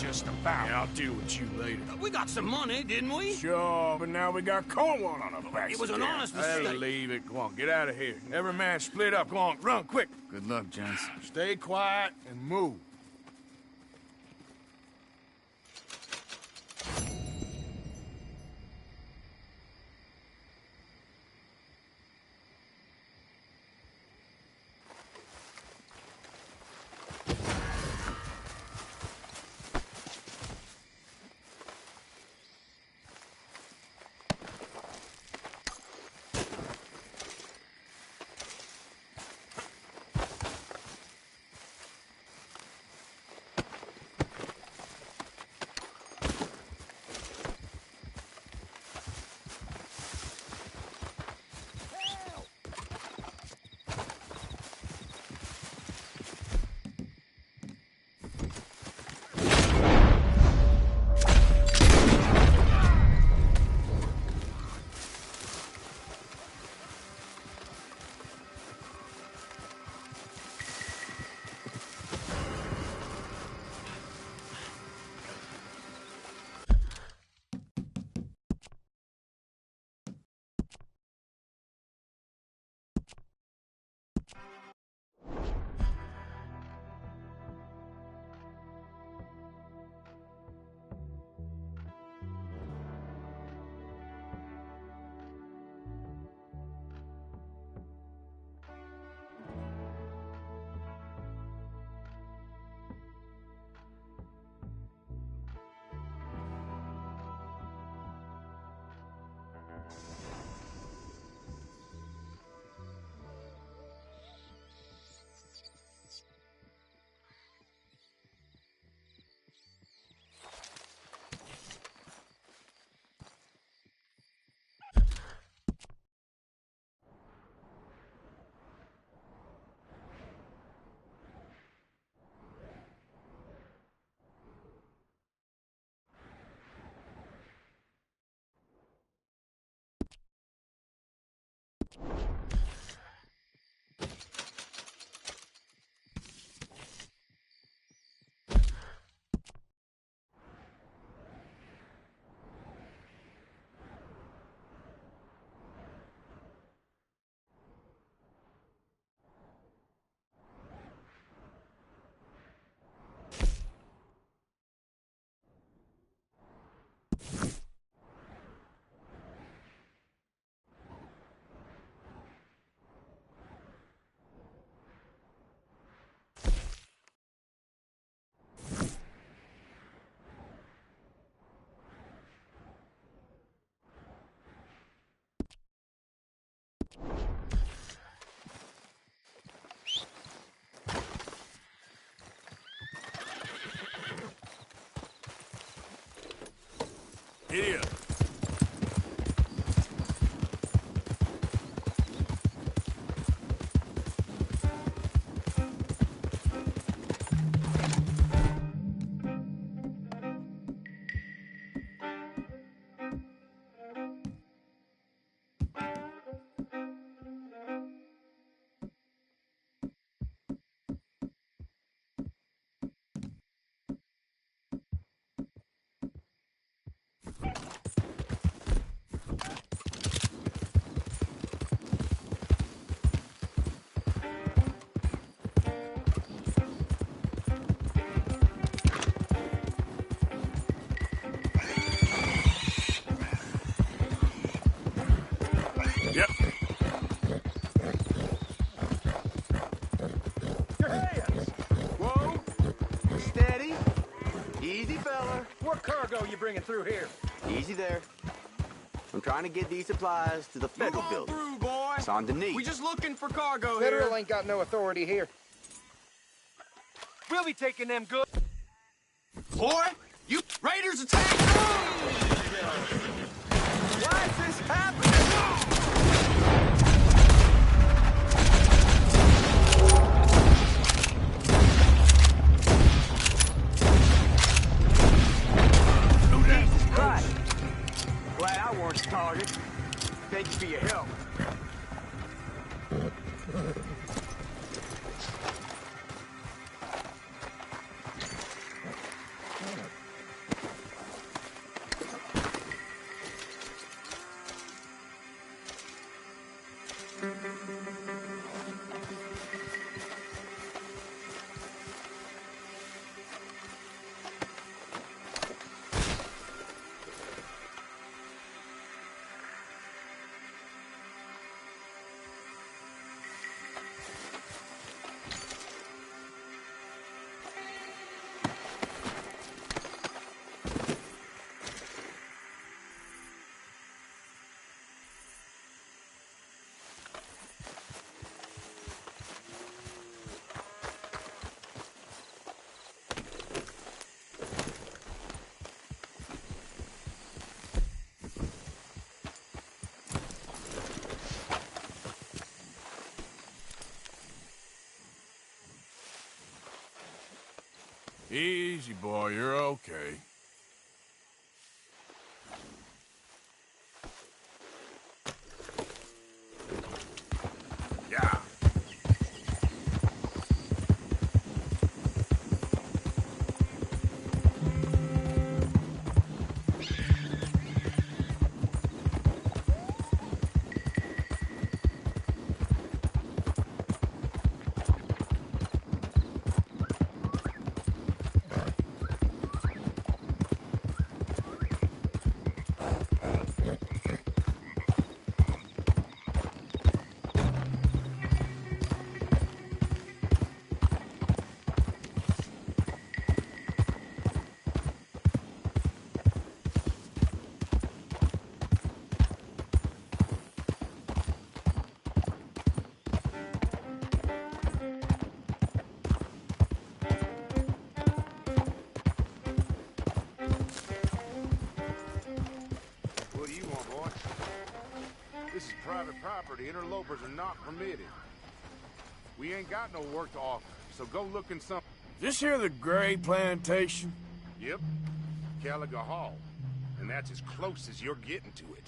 just about. Yeah, I'll deal with you later. We got some money, didn't we? Sure, but now we got Cornwall on our backs. It was an again. honest mistake. Hey, leave it. Go on, get out of here. Every man split up. Go on, run, quick. Good luck, gents. Stay quiet and move. Here. Yep. Your hands! Whoa! Steady! Easy, fella. What cargo you bringing through here? Easy there. I'm trying to get these supplies to the federal building. Through, boy. It's on the knee. We just looking for cargo Federal here. ain't got no authority here. We'll be taking them goods. Boy, you raiders attack! Why is this happening? Jesus Christ! Glad I weren't the target. Thank you for your help. Easy, boy. You're okay. Yeah. What do you want, boy? This is private property. Interlopers are not permitted. We ain't got no work to offer, so go look in some... This here the Gray Plantation? Yep. Caliga Hall. And that's as close as you're getting to it.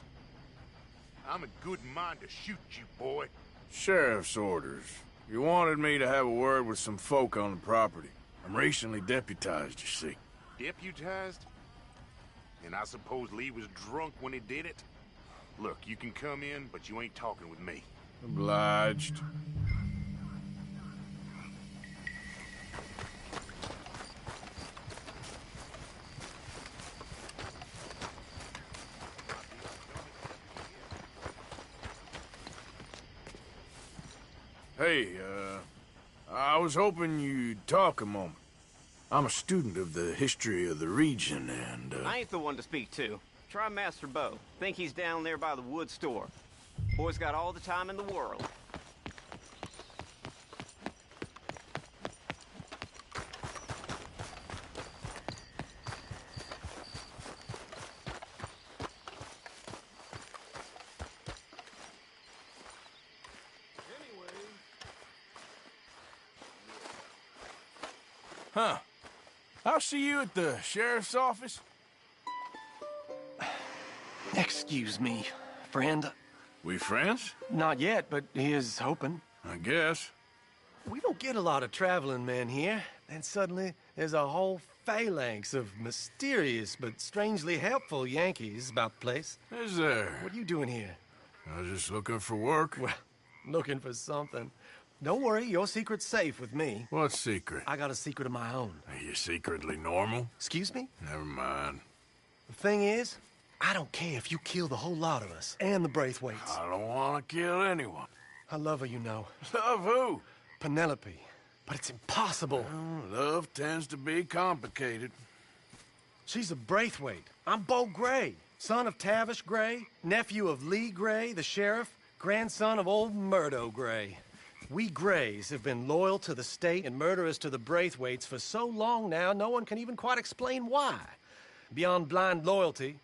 I'm in good mind to shoot you, boy. Sheriff's orders. You wanted me to have a word with some folk on the property. I'm recently deputized, you see. Deputized? And I suppose Lee was drunk when he did it? Look, you can come in, but you ain't talking with me. Obliged. Hey, I was hoping you'd talk a moment. I'm a student of the history of the region, and, I ain't the one to speak to. Try Master Bo. Think he's down there by the wood store. Boy's got all the time in the world. Huh. I'll see you at the sheriff's office. Excuse me, friend. We friends? Not yet, but he is hoping. I guess. We don't get a lot of traveling men here. Then suddenly there's a whole phalanx of mysterious but strangely helpful Yankees about the place. Is there? What are you doing here? I was just looking for work. Well, looking for something. Don't worry, your secret's safe with me. What secret? I got a secret of my own. Are you secretly normal? Excuse me? Never mind. The thing is, I don't care if you kill the whole lot of us and the Braithwaites. I don't want to kill anyone. I love her, you know. Love who? Penelope. But it's impossible. Well, love tends to be complicated. She's a Braithwaite. I'm Bo Gray, son of Tavish Gray, nephew of Lee Gray, the sheriff, grandson of old Murdo Gray. We Grays have been loyal to the state and murderous to the Braithwaites for so long now, no one can even quite explain why. Beyond blind loyalty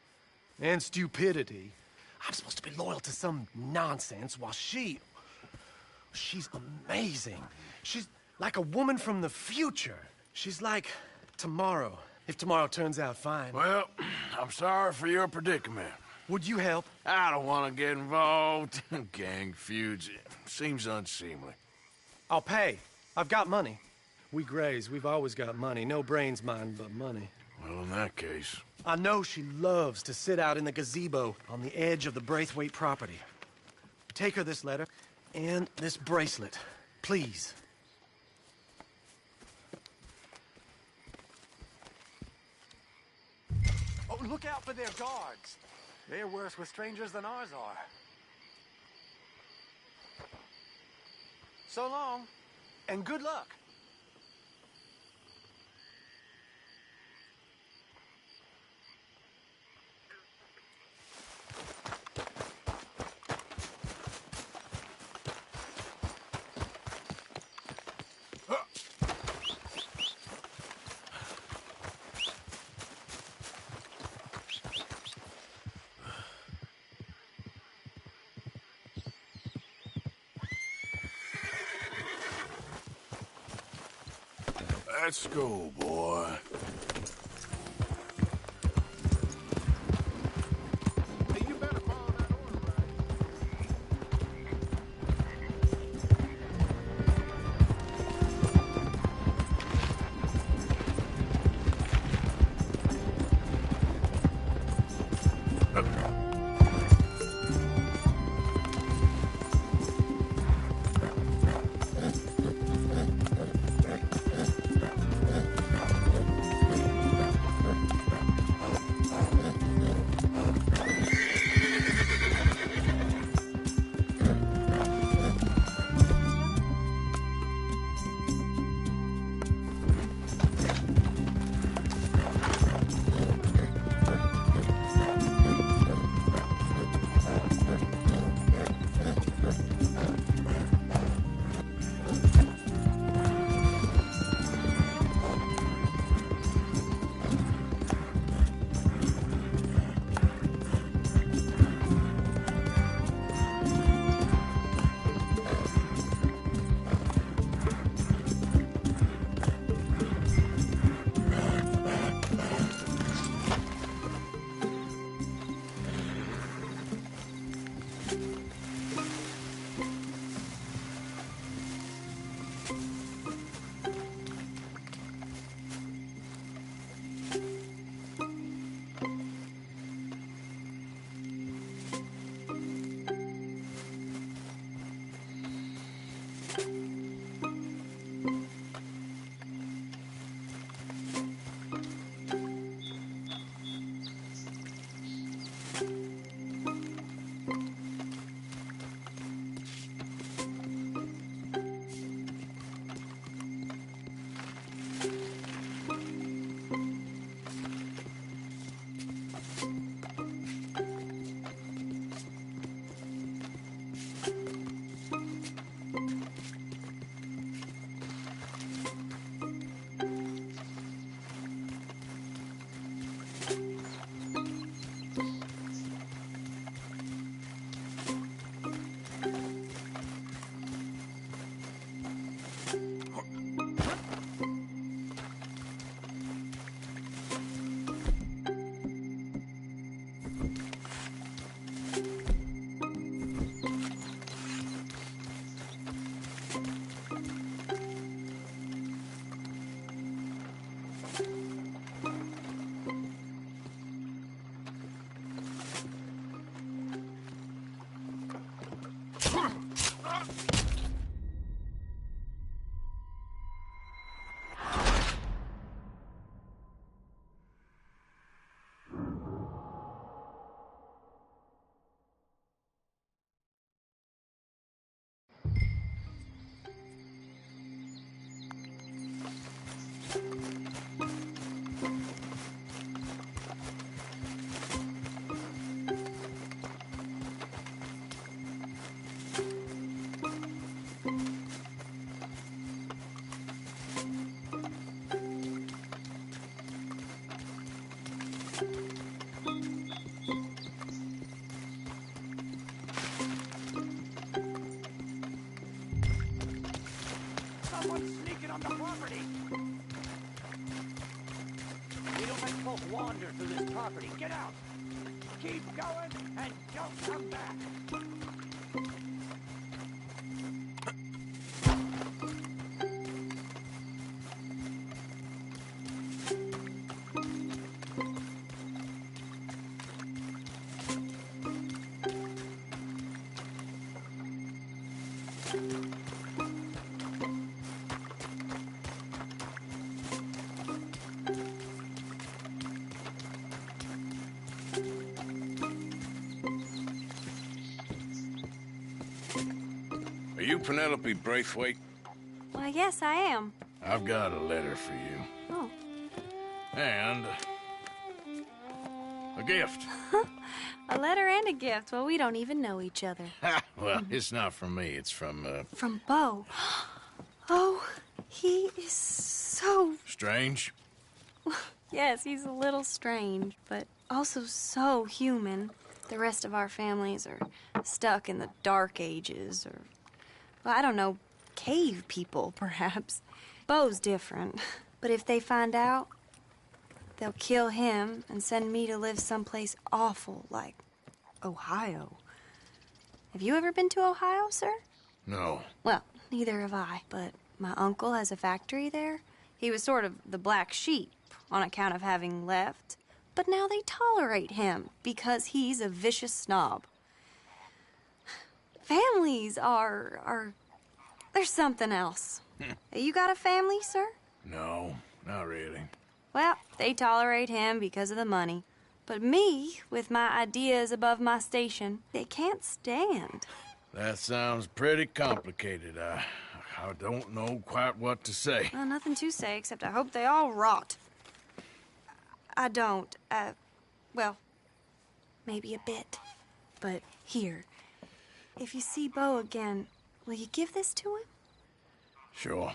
and stupidity, I'm supposed to be loyal to some nonsense while she's amazing. She's like a woman from the future. She's like tomorrow, if tomorrow turns out fine. Well, I'm sorry for your predicament. Would you help? I don't want to get involved in gang feuds. It seems unseemly. I'll pay. I've got money. We Grays, we've always got money. No brains, mind, but money. Well, in that case... I know she loves to sit out in the gazebo on the edge of the Braithwaite property. Take her this letter and this bracelet, please. Oh, look out for their guards. They're worse with strangers than ours are. So long, and good luck. Let's go, boy. Someone's sneaking on the property. We don't let folk wander through this property. Get out. Keep going and don't come back. Are you Penelope Braithwaite? Why, yes, I am. I've got a letter for you. Oh. And a gift. A letter and a gift. Well, we don't even know each other. Well, it's not from me. It's from, From Bo. Oh, he is so... Strange? Yes, he's a little strange, but also so human. The rest of our families are stuck in the dark ages, or, well, I don't know, cave people, perhaps. Bo's different. But if they find out, they'll kill him and send me to live someplace awful like Ohio. Have you ever been to Ohio, sir? No. Well, neither have I, but my uncle has a factory there. He was sort of the black sheep on account of having left, but now they tolerate him because he's a vicious snob. Families are there's something else. You got a family, sir? No, not really. Well, they tolerate him because of the money. But me, with my ideas above my station, they can't stand. That sounds pretty complicated. I don't know quite what to say. Well, nothing to say, except I hope they all rot. I don't. Well, maybe a bit. But here, if you see Bo again, will you give this to him? Sure.